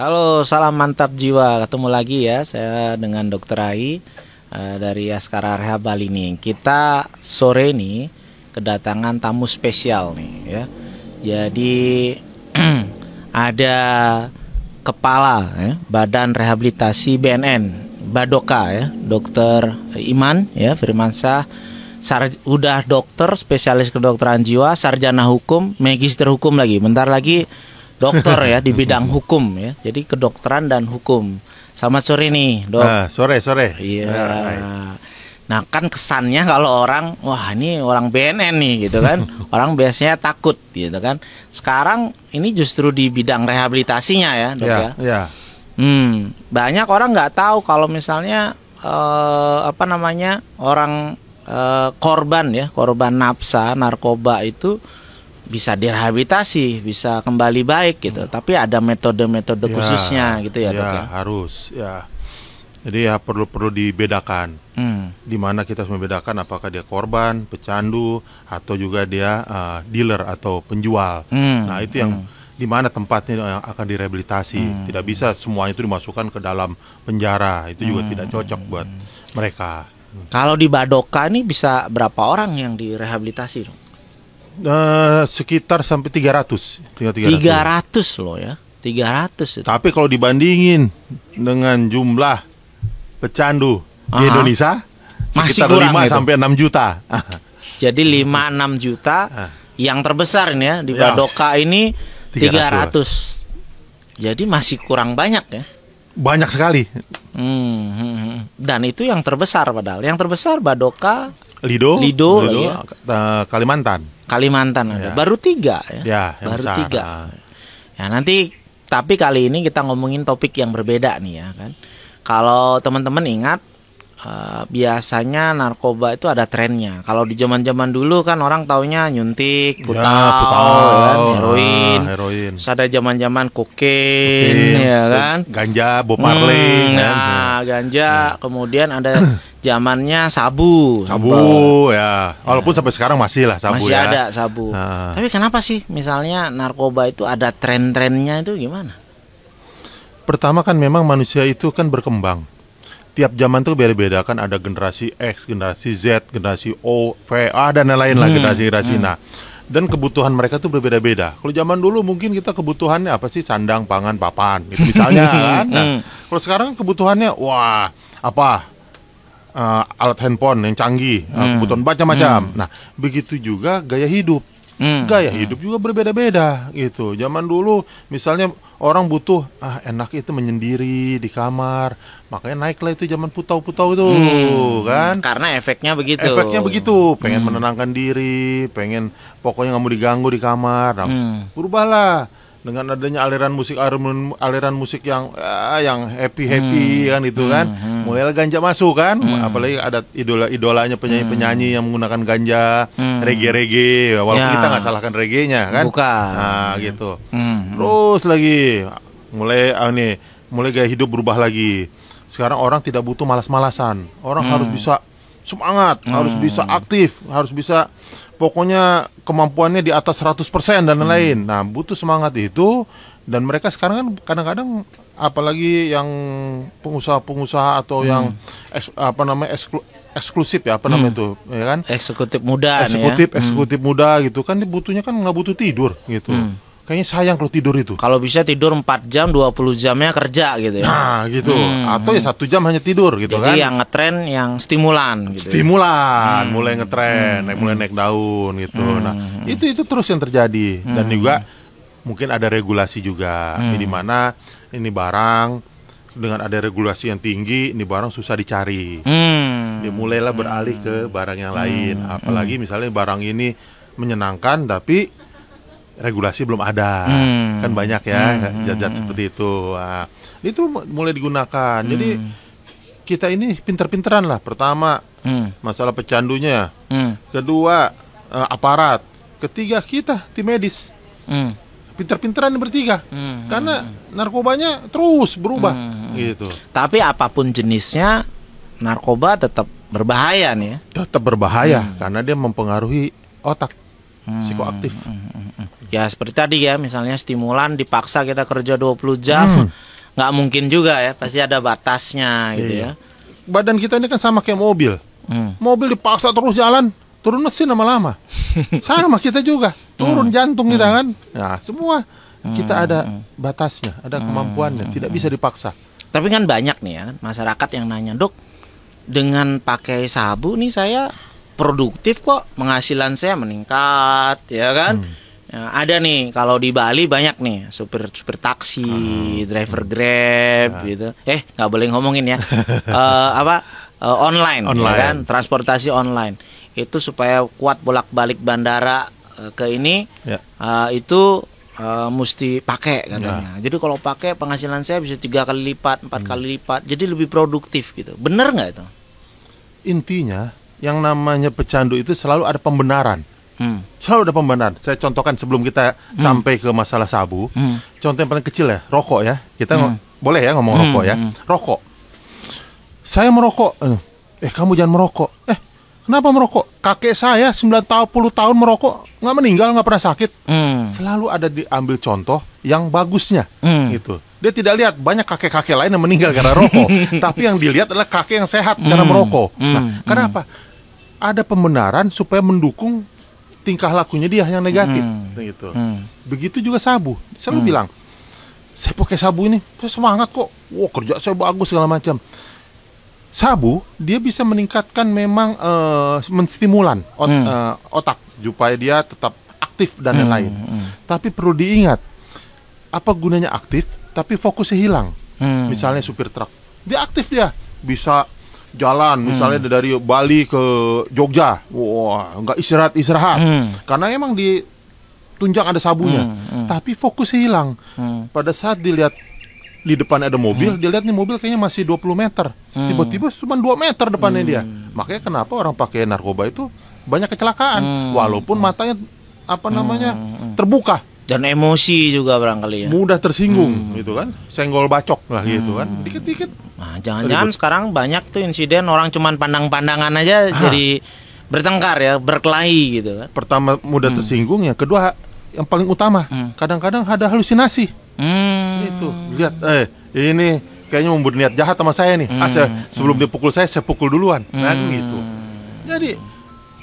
Halo, salam mantap jiwa. Ketemu lagi ya, saya dengan Dokter Ai dari Askara Rehab Bali nih. Kita sore ini kedatangan tamu spesial nih ya. Jadi ada kepala ya, Badan Rehabilitasi BNN, Badoka ya, Dokter Iman ya Firmansyah. Udah dokter spesialis kedokteran jiwa, sarjana hukum, magister hukum lagi. Bentar lagi dokter ya di bidang hukum ya. Jadi kedokteran dan hukum. Selamat sore nih, Dok. Sore. Iya. Nah, kan kesannya kalau orang, wah ini orang BNN nih gitu kan. Orang biasanya takut gitu kan. Sekarang ini justru di bidang rehabilitasinya ya, Dok ya. Ya. Banyak orang nggak tahu kalau misalnya orang korban nafsa narkoba itu bisa direhabilitasi, bisa kembali baik gitu. Tapi ada metode-metode khususnya gitu ya, Dok ya. Harus ya. Jadi ya perlu dibedakan. Di mana kita harus membedakan apakah dia korban, pecandu, atau juga dia dealer atau penjual. Nah, itu yang di mana tempatnya yang akan direhabilitasi. Tidak bisa semuanya itu dimasukkan ke dalam penjara. Itu juga tidak cocok buat mereka. Kalau di Badoka ini bisa berapa orang yang direhabilitasi, Dok? Sekitar sampai 300. 300 loh ya. 300 itu. Tapi kalau dibandingin dengan jumlah pecandu di Indonesia masih sekitar kurang 5 itu. sampai 6 juta. Jadi 5-6 juta yang terbesar ini ya di Badoka ini 300. Jadi masih kurang banyak ya. Banyak sekali. Dan itu yang terbesar padahal. Yang terbesar Badoka, Lido lagi ya. Kalimantan ada. Ya. Baru 3 ya. Ya, Baru besar. 3. Ya nanti tapi kali ini kita ngomongin topik yang berbeda nih ya kan. Kalau teman-teman ingat biasanya narkoba itu ada trennya. Kalau di zaman-zaman dulu kan orang taunya nyuntik, putau, kan, heroin. Terus ada zaman-zaman kokain, ya kan? Ganja, Bob Marley. Ganja. Kemudian ada zamannya sabu ya. Walaupun sampai sekarang masih lah sabu masih ya. ada sabu. Tapi kenapa sih misalnya narkoba itu ada tren-trennya itu gimana? Pertama kan memang manusia itu kan berkembang. Tiap zaman tuh beda-beda kan, ada generasi X, generasi Z, generasi O, V, A dan lain-lain lah generasi-generasi. Nah, dan kebutuhan mereka tuh berbeda-beda. Kalau zaman dulu mungkin kita kebutuhannya apa sih? Sandang, pangan, papan, itu misalnya kan. Nah, kalau sekarang kebutuhannya alat handphone yang canggih, kebutuhan macam-macam. Nah, begitu juga gaya hidup. Gaya hidup juga berbeda-beda gitu. Zaman dulu misalnya orang butuh enak itu menyendiri di kamar, makanya naiklah itu zaman putau-putau itu kan. Karena efeknya begitu. Pengen menenangkan diri, pokoknya nggak mau diganggu di kamar. Nah, berubahlah dengan adanya aliran musik yang happy kan itu kan. Mulailah ganja masuk kan. Apalagi ada idolanya penyanyi yang menggunakan ganja, reggae. Walaupun kita nggak salahkan reggae-nya kan. Bukan. Nah, gitu. Terus lagi mulai gaya hidup berubah lagi. Sekarang orang tidak butuh malas-malasan. Orang harus bisa semangat, harus bisa aktif, harus bisa pokoknya kemampuannya di atas 100% dan lain-lain. Nah, butuh semangat itu. Dan mereka sekarang kan kadang-kadang apalagi yang pengusaha-pengusaha atau yang eksklusif ya, itu ya kan? Eksekutif muda eksekutif muda gitu kan, butuhnya kan nggak butuh tidur gitu. Kayaknya sayang kalau tidur itu. Kalau bisa tidur 4 jam, 20 jamnya kerja gitu ya. Nah gitu. Atau ya 1 jam hanya tidur gitu. Jadi kan. yang ngetren yang stimulan gitu. Mulai ngetren, mulai naik daun gitu. Nah itu terus yang terjadi. Dan juga mungkin ada regulasi juga. Di mana ini barang dengan ada regulasi yang tinggi, ini barang susah dicari. Dia mulailah beralih ke barang yang lain. Apalagi misalnya barang ini menyenangkan tapi regulasi belum ada. Kan banyak ya zat-zat seperti itu. Nah, itu mulai digunakan. Jadi kita ini pinter-pinteran lah. Pertama masalah pecandunya. Kedua aparat. Ketiga kita tim medis. Pinter-pinteran bertiga. Karena narkobanya terus berubah gitu. Tapi apapun jenisnya, narkoba tetap berbahaya nih ya. Tetap berbahaya karena dia mempengaruhi otak, psikoaktif. Ya seperti tadi ya, misalnya stimulan dipaksa kita kerja 20 jam, nggak mungkin juga ya, pasti ada batasnya gitu ya. Badan kita ini kan sama kayak mobil. Mobil dipaksa terus jalan, turun mesin lama-lama. Sama kita juga, turun jantung kita kan. Nah, semua kita ada batasnya, ada kemampuannya, tidak bisa dipaksa. Tapi kan banyak nih ya masyarakat yang nanya, "Dok, dengan pakai sabu nih saya produktif kok, penghasilan saya meningkat," ya kan? Ya, ada nih kalau di Bali banyak nih supir taksi, driver Grab gitu. Nggak boleh ngomongin ya. Online, ya kan? Transportasi online. Itu supaya kuat bolak-balik bandara ke ini, itu mesti pakai katanya. Jadi kalau pakai penghasilan saya bisa 3 kali lipat, 4 kali lipat. Jadi lebih produktif gitu. Bener nggak itu? Intinya yang namanya pecandu itu selalu ada pembenaran. Selalu ada pembenaran. Saya contohkan sebelum kita sampai ke masalah sabu. Contoh yang paling kecil ya, rokok ya. Kita boleh ya ngomong rokok ya. Rokok. Saya merokok. Kamu jangan merokok. Kenapa merokok? Kakek saya 90 tahun merokok, nggak meninggal, nggak pernah sakit. Selalu ada diambil contoh yang bagusnya. Gitu. Dia tidak lihat banyak kakek-kakek lain yang meninggal karena rokok. Tapi yang dilihat adalah kakek yang sehat karena merokok. Nah, kenapa? Ada pembenaran supaya mendukung tingkah lakunya dia yang negatif, gitu. Begitu juga sabu. Selalu bilang, saya pakai sabu ini, saya semangat kok. Wah, kerja saya bagus segala macam. Sabu dia bisa meningkatkan memang menstimulan otak supaya dia tetap aktif dan lain-lain. Tapi perlu diingat, apa gunanya aktif? Tapi fokusnya hilang. Misalnya supir truk, dia aktif dia bisa jalan misalnya dari Bali ke Jogja, wah nggak istirahat karena emang di tunjang ada sabunya, tapi fokusnya hilang. Pada saat dilihat di depan ada mobil, dia lihat nih mobil kayaknya masih 20 meter, tiba-tiba cuma 2 meter depannya dia. Makanya kenapa orang pakai narkoba itu banyak kecelakaan, walaupun matanya terbuka. Dan emosi juga barangkali ya. Mudah tersinggung gitu kan. Senggol bacok lah gitu kan. Dikit-dikit. Nah, jangan-jangan sekarang banyak tuh insiden orang cuman pandang-pandangan aja jadi bertengkar ya, berkelahi gitu kan. Pertama mudah tersinggung, yang kedua yang paling utama, kadang-kadang ada halusinasi. Itu, lihat ini kayaknya membuat niat jahat sama saya nih. Sebelum dia pukul saya pukul duluan. Nah, gitu. Jadi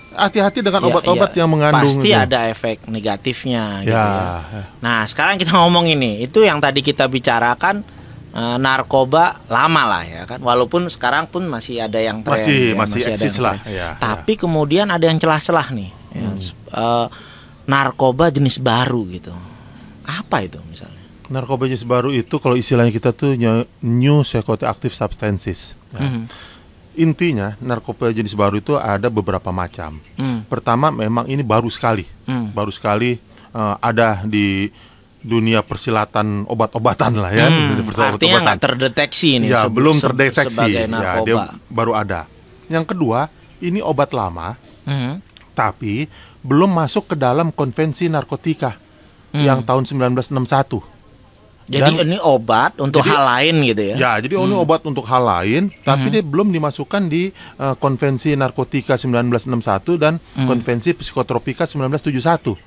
hati-hati dengan obat-obat yang mengandung pasti itu. ada efek negatifnya gitu ya. Nah, sekarang kita ngomong ini, itu yang tadi kita bicarakan narkoba lama lah ya kan. Walaupun sekarang pun masih ada yang tren, masih eksis lah. Tapi kemudian ada yang celah-celah nih. Narkoba jenis baru gitu. Apa itu misalnya? Narkoba jenis baru itu kalau istilahnya kita tuh new psychoactive substances. Intinya narkoba jenis baru itu ada beberapa macam. Pertama memang ini baru sekali. Ada di dunia persilatan obat-obatan lah ya. Artinya nggak terdeteksi ini. Ya, belum terdeteksi. Sebagai narkoba. Ya, dia baru ada. Yang kedua, ini obat lama, tapi belum masuk ke dalam konvensi narkotika yang tahun 1961. Jadi ini obat untuk hal lain gitu ya? Ya, jadi ini obat untuk hal lain, tapi dia belum dimasukkan di konvensi narkotika 1961 dan konvensi psikotropika 1971.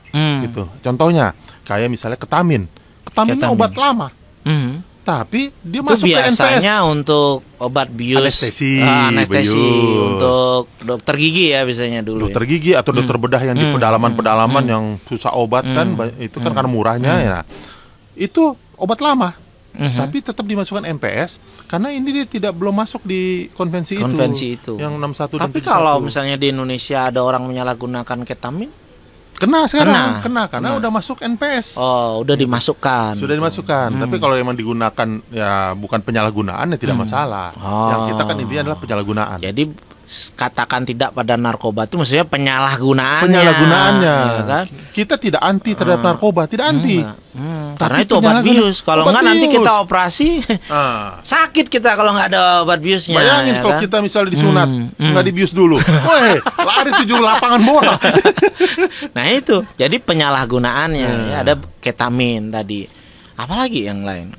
Gitu. Contohnya, kayak misalnya ketamin. Ketamin obat lama. Tapi dia masuk ke NPS. Biasanya untuk obat bius, anestesi untuk dokter gigi ya biasanya dulu. Dokter gigi atau dokter bedah yang di pedalaman-pedalaman yang susah obat kan, itu kan karena murahnya ya. Itu obat lama, tapi tetap dimasukkan NPS karena ini dia belum masuk di konvensi itu. Yang 61 dan 71. Tapi kalau misalnya di Indonesia ada orang menyalahgunakan ketamin, kena karena udah masuk NPS. Oh, udah dimasukkan. Sudah dimasukkan. Tapi kalau emang digunakan ya bukan penyalahgunaan ya tidak masalah. Yang kita kan intinya adalah penyalahgunaan. Jadi katakan tidak pada narkoba itu maksudnya penyalahgunaannya. Ya kan? Kita tidak anti terhadap narkoba, tidak anti. Karena itu obat bius. Kalau enggak nanti kita operasi sakit kita kalau nggak ada obat biusnya. Bayangin ya kalau kan? kita misalnya disunat nggak dibius dulu, lari 7 lapangan bola. Nah itu, jadi penyalahgunaannya ya, ada ketamin tadi. Apalagi yang lain?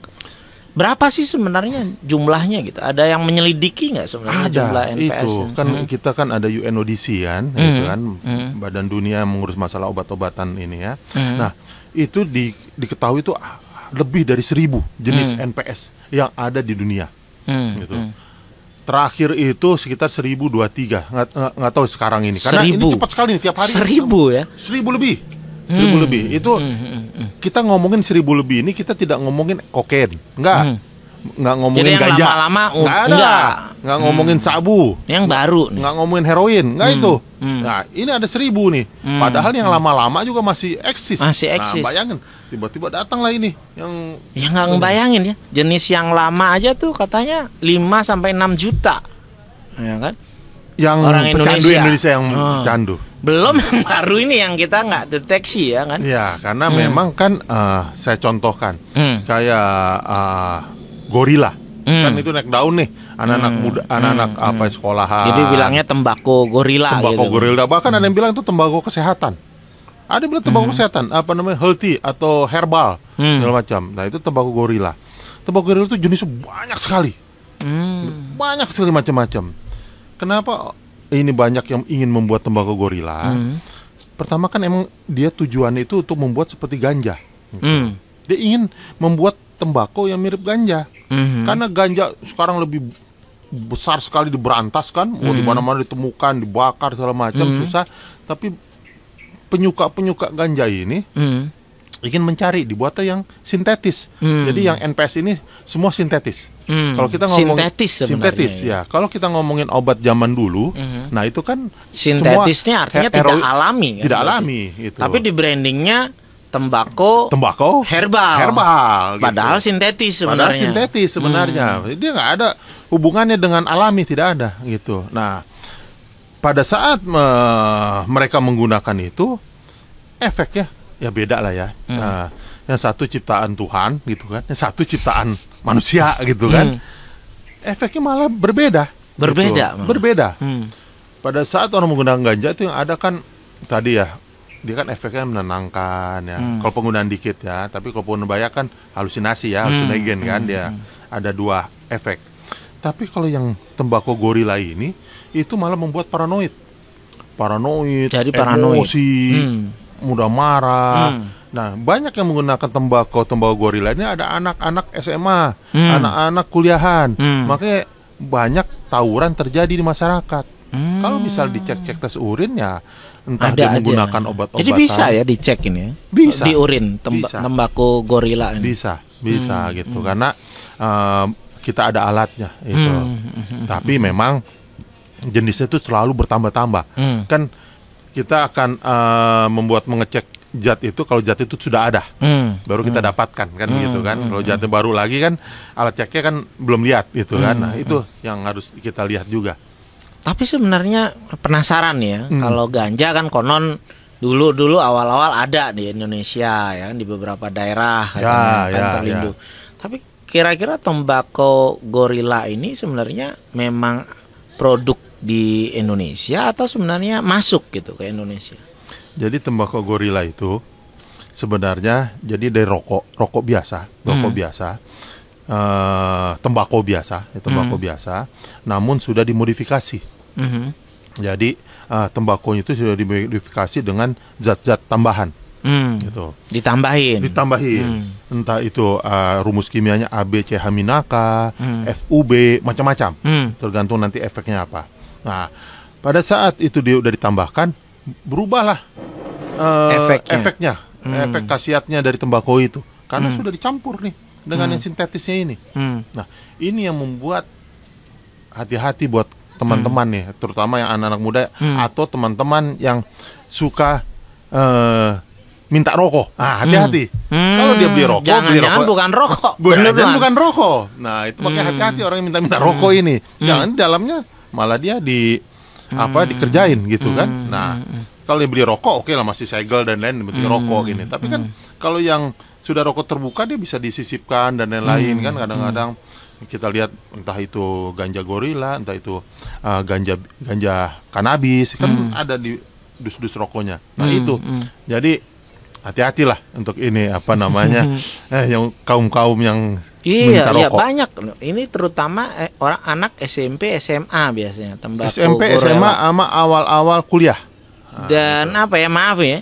Berapa sih sebenarnya jumlahnya gitu? Ada yang menyelidiki nggak sebenarnya jumlah NPS? Itu kan kita kan ada UNODC kan, gitu kan, Badan Dunia yang mengurus masalah obat-obatan ini ya. Nah, itu diketahui itu lebih dari 1.000 jenis NPS yang ada di dunia, gitu. Terakhir itu sekitar 1.023, nggak tahu sekarang ini, karena 1.000. ini cepat sekali nih, tiap hari 1.000 ya? 1.000 lebih. 1.000 lebih itu kita ngomongin 1.000 lebih ini kita tidak ngomongin kokain, nggak ngomongin jadi yang ganja, lama-lama nggak ngomongin sabu, yang baru nih. nggak ngomongin heroin, nggak itu. Nah ini ada 1.000 nih, padahal yang lama-lama juga masih eksis. Masih eksis. Nah, bayangin tiba-tiba datang lah ini yang nggak ngebayangin ya, jenis yang lama aja tuh katanya 5 sampai 6 juta, ya kan? yang orang pecandu Indonesia. Indonesia yang candu. Belum yang baru ini yang kita nggak deteksi ya kan? Ya, karena memang kan saya contohkan kayak gorila, kan itu naik daun nih, anak-anak muda, anak-anak apa sekolahan. Jadi bilangnya tembakau gorila. Tembakau gitu. gorila, bahkan ada yang bilang itu tembakau kesehatan. Ada yang bilang tembakau kesehatan, apa namanya, healthy atau herbal segala macam. Nah itu tembakau gorila. Tembakau gorila itu jenisnya banyak sekali, banyak sekali macam-macam. Kenapa ini banyak yang ingin membuat tembakau gorila? Pertama kan emang dia tujuannya itu untuk membuat seperti ganja. Dia ingin membuat tembakau yang mirip ganja. Karena ganja sekarang lebih besar sekali diberantas kan, di mana-mana ditemukan, dibakar segala macam, susah. Tapi penyuka ganja ini ingin mencari dibuatnya yang sintetis. Jadi yang NPS ini semua sintetis. Kalau kita ngomong sintetis ya. Kalau kita ngomongin obat zaman dulu, nah itu kan sintetisnya artinya tidak alami kan? Tidak alami itu. Tapi di brandingnya tembakau herbal gitu. Padahal sintetis sebenarnya. Dia nggak ada hubungannya dengan alami, tidak ada gitu. Nah, pada saat mereka menggunakan itu, efeknya ya beda lah ya. Nah, yang satu ciptaan Tuhan gitu kan, yang satu ciptaan manusia gitu kan. Efeknya malah berbeda. Berbeda. Pada saat orang menggunakan ganja itu yang ada kan tadi ya, dia kan efeknya menenangkan ya. Kalau penggunaan dikit ya, tapi kalau penggunaan banyak kan halusinasi ya, halusinogen kan dia. Ada 2 efek. Tapi kalau yang tembakau gorila ini itu malah membuat paranoid. Jadi emosi, mudah marah. Nah, banyak yang menggunakan tembakau gorila ini ada anak-anak SMA, anak-anak kuliahan. Makanya banyak tawuran terjadi di masyarakat. Kalau misal dicek tes urin ya, entah dia menggunakan obat-obatan. Jadi bisa ya dicek ini ya? Bisa. Di urin tembakau gorila ini. Bisa gitu. Karena kita ada alatnya itu. Tapi memang jenisnya itu selalu bertambah-tambah. Kan kita akan mengecek zat itu kalau zat itu sudah ada, baru kita dapatkan kan gitu kan. Kalau zatnya baru lagi kan alat ceknya kan belum lihat gitu kan. Nah itu yang harus kita lihat juga. Tapi sebenarnya penasaran ya, kalau ganja kan konon dulu awal-awal ada di Indonesia ya, di beberapa daerah kan terlindung. Tapi kira-kira tembakau gorila ini sebenarnya memang produk di Indonesia atau sebenarnya masuk gitu ke Indonesia? Jadi tembakau gorila itu sebenarnya jadi dari rokok biasa, tembakau biasa, namun sudah dimodifikasi. Jadi tembakonya itu sudah dimodifikasi dengan zat-zat tambahan, gitu. Ditambahin, entah itu rumus kimianya ABCH minaka, FUB, macam-macam, tergantung nanti efeknya apa. Nah, pada saat itu dia udah ditambahkan, berubahlah efeknya, efek khasiatnya dari tembakau itu, karena sudah dicampur nih dengan yang sintetisnya ini. Nah, ini yang membuat hati-hati buat teman-teman nih, terutama yang anak-anak muda atau teman-teman yang suka minta rokok. Hati-hati. Kalau dia beli rokok, jangan bukan rokok. Bukan rokok. Nah, itu makanya hati-hati orang yang minta rokok ini. Jangan di dalamnya malah dia dikerjain gitu kan. Nah, kalau dia beli rokok, oke lah, masih segel dan lain bentuk rokok gini. Tapi kan kalau yang sudah rokok terbuka, dia bisa disisipkan dan lain-lain kan. Kadang-kadang kita lihat entah itu ganja gorila, entah itu ganja kanabis, kan ada di dus-dus rokoknya. Nah itu, jadi hati-hatilah untuk ini apa namanya yang kaum yang Iya, minta iya rokok. banyak. Ini terutama orang anak SMP, SMA biasanya tembakau SMP, gorila. SMA sama awal-awal kuliah. Dan apa ya, maaf ya,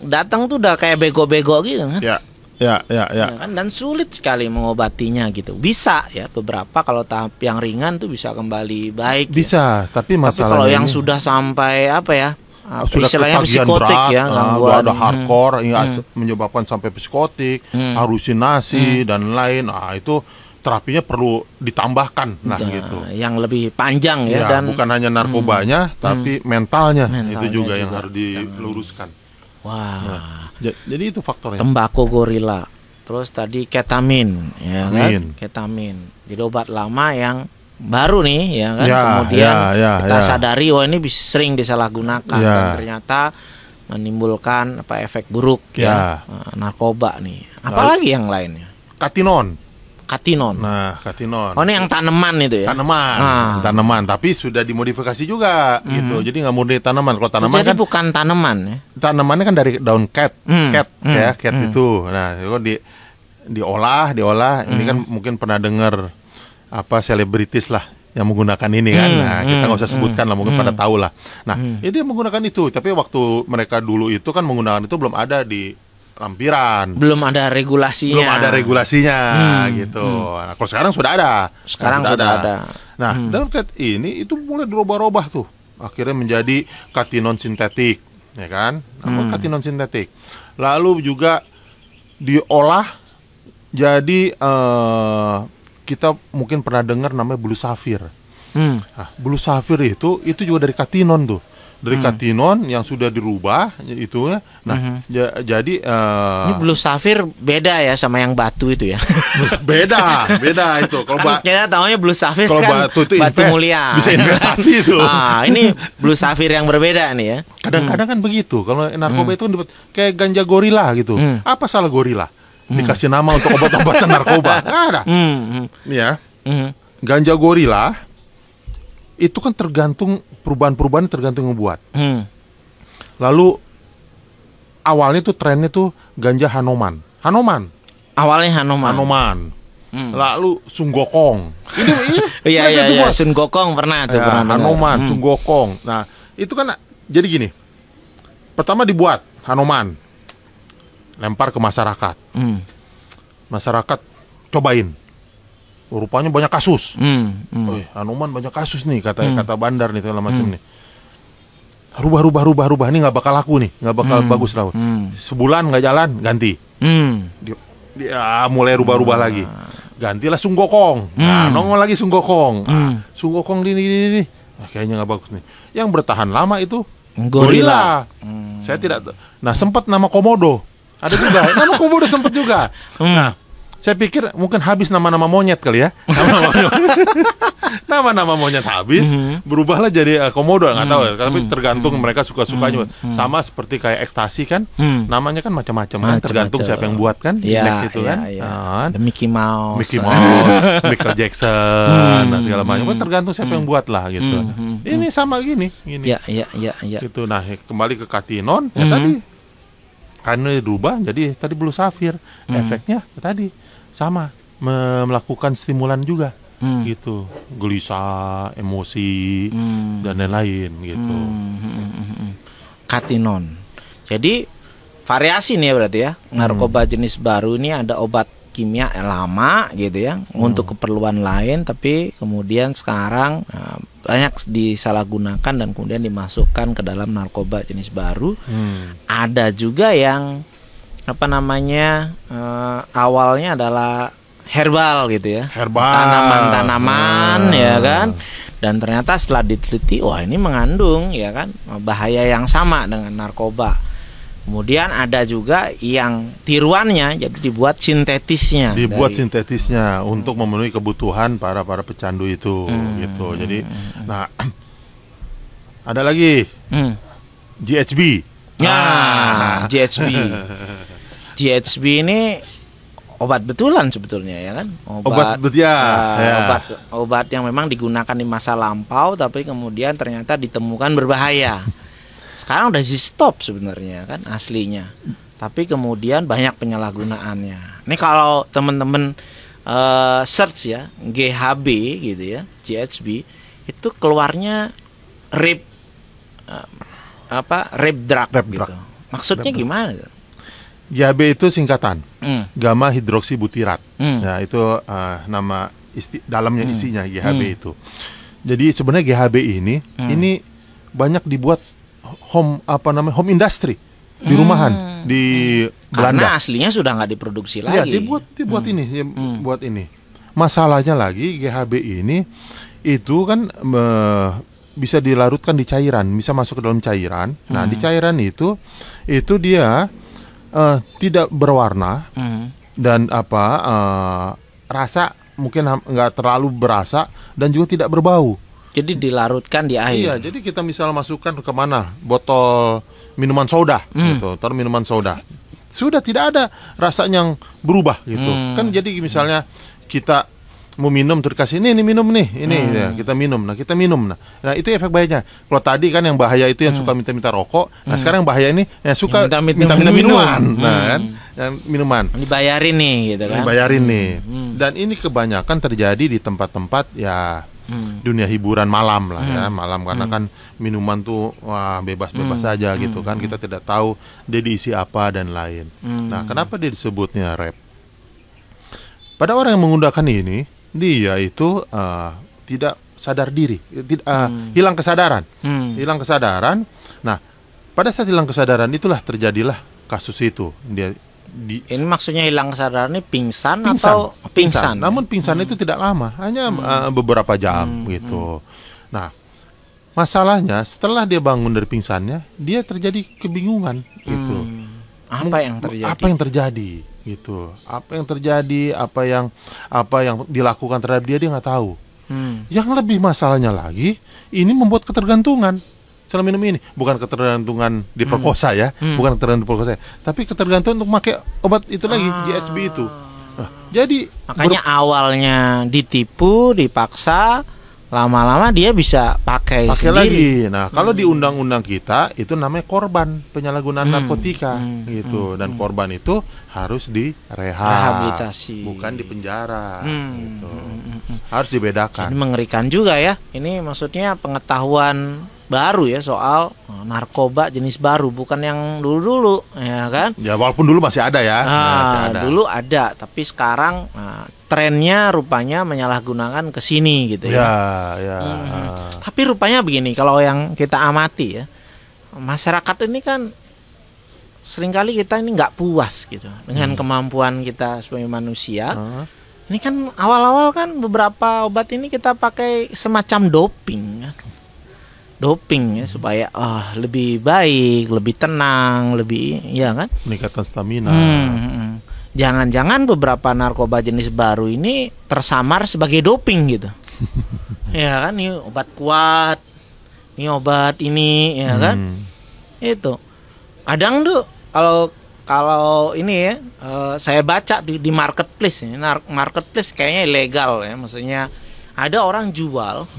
datang tuh udah kayak bego-bego gitu kan. Ya, ya. Ya kan, dan sulit sekali mengobatinya gitu. Bisa ya beberapa, kalau tahap yang ringan tuh bisa kembali baik. Bisa, tapi Tapi masalahnya kalau yang ini, sudah sampai apa ya, sudah istilahnya ketagihan psikotik berat, ya, udah gangguan. ada hardcore, ya, menyebabkan sampai psikotik, halusinasi dan lain. Nah, itu terapinya perlu ditambahkan, nah gitu. Yang lebih panjang ya, Ya, dan bukan hanya narkobanya, tapi mentalnya, Mentalnya itu juga yang juga harus diluruskan. wah, Jadi itu faktornya. tembakau gorila. Terus tadi ketamin, ya kan? Amin. Ketamin. Jadi obat lama yang baru nih, ya kan? Ya, Kemudian ya, kita ya. sadari, oh ini sering disalahgunakan, Ya. dan ternyata menimbulkan apa efek buruk ya, narkoba nih. Apalagi yang lainnya? Katinon. Katinon. Nah, katinon. Oh, ini yang tanaman itu ya? Tanaman, tapi sudah dimodifikasi juga gitu. Jadi nggak murni tanaman. Kalau tanaman Jadi kan bukan tanaman ya? tanamannya kan dari daun cat itu. Nah, itu diolah. Ini kan mungkin pernah dengar apa selebritis lah yang menggunakan ini kan. Nah, kita nggak usah sebutkan lah, mungkin pada tahu lah. Nah, itu yang menggunakan itu. Tapi waktu mereka dulu itu kan menggunakan itu belum ada di lampiran. Belum ada regulasinya. Gitu. Nah, kalau sekarang sudah ada. Sekarang sudah ada. Nah, daun cat ini itu mulai dirubah-rubah tuh. Akhirnya menjadi katinon sintetik, ya kan? Katinon sintetik. Lalu juga diolah jadi kita mungkin pernah dengar namanya blue safir. Nah, blue safir itu juga dari katinon tuh. Dari katinon yang sudah dirubah itu ya. Nah, jadi Ini blue safir beda ya sama yang batu itu ya. beda itu. Kalau Kan kita tahunya blue safir kalau kan batu itu batu mulia. bisa investasi itu. Ini blue safir yang berbeda nih ya. Kadang-kadang kan begitu. Kalau narkoba itu kan kayak ganja gorila gitu. Apa salah gorila? Dikasih nama untuk obat-obatan narkoba. Nggak ada. Ya. Ganja gorila itu kan tergantung perubahan-perubahan, tergantung ngebuat. Lalu awalnya tuh trennya tuh ganja Hanoman. Awalnya Hanoman. Lalu Sunggokong. Iya, Sun Gokong pernah tuh. Ya, Hanoman, Sunggokong. Nah, itu kan jadi gini. Pertama dibuat Hanoman, lempar ke masyarakat. Masyarakat cobain. Rupanya banyak kasus. Hanoman banyak kasus nih, kata Bandar nih segala macam nih. Rubah ini nggak bakal laku nih, nggak bakal bagus lah. Sebulan nggak jalan, ganti. Dia mulai rubah lagi. Gantilah Sunggokong. Nah, nongol lagi Sunggokong. Sunggokong ini. Kayaknya nggak bagus nih. Yang bertahan lama itu gorila. Saya tidak. Nah, sempat nama Komodo. Ada juga. Nama Komodo sempat juga. Nah, saya pikir mungkin habis nama-nama monyet kali ya. Nama-nama monyet habis, berubahlah jadi komodo, nggak tahu ya. Tapi tergantung mereka suka-sukanya. Sama seperti kayak ekstasi kan, namanya kan macam-macam kan, tergantung siapa yang buat kan, gitu kan. The Mickey Mouse, Michael Jackson, nah segala macam. Kan tergantung siapa yang buat lah gitu. Ini sama gini. Ya. Gitu. Nah, kembali ke katinon, ya tadi karena dirubah jadi tadi blue safir. Efeknya tadi sama, melakukan stimulan juga. Gitu, gelisah, emosi dan lain-lain gitu. Katinon. Jadi variasi nih berarti ya. Narkoba jenis baru ini ada obat kimia lama gitu ya, untuk keperluan lain, tapi kemudian sekarang banyak disalahgunakan dan kemudian dimasukkan ke dalam narkoba jenis baru. Ada juga yang apa namanya, awalnya adalah herbal gitu ya, tanaman-tanaman ya kan, dan ternyata setelah diteliti, wah ini mengandung ya kan bahaya yang sama dengan narkoba. Kemudian ada juga yang tiruannya, jadi dibuat sintetisnya. Untuk memenuhi kebutuhan para pecandu itu, gitu. Jadi, nah ada lagi GHB. GHB ini obat betulan sebetulnya ya kan, obat yang memang digunakan di masa lampau, tapi kemudian ternyata ditemukan berbahaya. Sekarang udah di stop sebenarnya kan aslinya. tapi kemudian banyak penyalahgunaannya. Ini kalau teman-teman search ya GHB gitu ya, GHB itu keluarnya rape rape drug gitu. Maksudnya gimana? GHB itu singkatan gamma hidroksibutirat. Ya, itu nama dalamnya isinya GHB itu. Jadi sebenarnya GHB ini banyak dibuat home industry di rumahan di Belanda. Karena aslinya sudah nggak diproduksi lagi. Iya, dibuat ini, buat ini. Masalahnya lagi GHB ini itu kan bisa dilarutkan di cairan, bisa masuk ke dalam cairan. Nah, di cairan itu dia tidak berwarna dan rasa mungkin nggak terlalu berasa dan juga tidak berbau. Jadi dilarutkan di air. Iya, jadi kita misal masukkan ke mana? Botol minuman soda gitu, taruh minuman soda. Sudah tidak ada rasanya yang berubah gitu. Kan jadi misalnya kita mau minum terus kasih ini minum nih, ya, kita minum. Nah, Nah, itu efek bahayanya. Kalau tadi kan yang bahaya itu yang suka minta-minta rokok, nah sekarang yang bahaya ini yang suka minta minuman. Nah, kan? Yang minuman. Dibayarin nih gitu kan. Dibayarin nih. Dan ini kebanyakan terjadi di tempat-tempat ya dunia hiburan malam lah ya, malam karena kan minuman tuh bebas-bebas saja gitu kan, kita tidak tahu dia diisi apa dan lain. Nah, kenapa dia disebutnya rap? Pada orang yang menggunakan ini, dia itu tidak sadar diri, hilang kesadaran, hilang kesadaran. Nah, pada saat hilang kesadaran itulah terjadilah kasus itu. Ini maksudnya hilang kesadaran ini pingsan atau pingsan? Namun pingsan itu tidak lama, hanya beberapa jam gitu. Nah, masalahnya setelah dia bangun dari pingsannya, dia terjadi kebingungan gitu. Apa yang terjadi? Apa yang terjadi gitu? Apa yang terjadi? Apa yang dilakukan terhadap dia nggak tahu. Yang lebih masalahnya lagi, ini membuat ketergantungan. Setelah minum ini, bukan ketergantungan diperkosa ya, bukan ketergantungan diperkosa, tapi ketergantungan untuk pakai obat itu lagi, GHB itu. Nah, jadi makanya awalnya ditipu, dipaksa, lama-lama dia bisa pakai sendiri lagi. Nah, kalau di undang-undang kita itu namanya korban penyalahgunaan narkotika gitu, dan korban itu harus direhabilitasi, bukan di penjara gitu. Harus dibedakan. Ini mengerikan juga ya. Ini maksudnya pengetahuan baru ya soal narkoba jenis baru, bukan yang dulu-dulu ya kan? Ya walaupun dulu masih ada ya. Dulu ada, tapi sekarang trennya rupanya menyalahgunakan ke sini gitu ya. Tapi rupanya begini, kalau yang kita amati ya, masyarakat ini kan seringkali kita ini nggak puas gitu dengan kemampuan kita sebagai manusia. Ini kan awal-awal kan beberapa obat ini kita pakai semacam doping ya, supaya lebih baik, lebih tenang, lebih ya kan, meningkatkan stamina. Jangan-jangan beberapa narkoba jenis baru ini tersamar sebagai doping gitu. Ya kan, ini obat kuat, ini obat ini ya kan. Itu kadang tuh kalau ini ya, saya baca di marketplace ini, marketplace kayaknya ilegal ya, maksudnya ada orang jual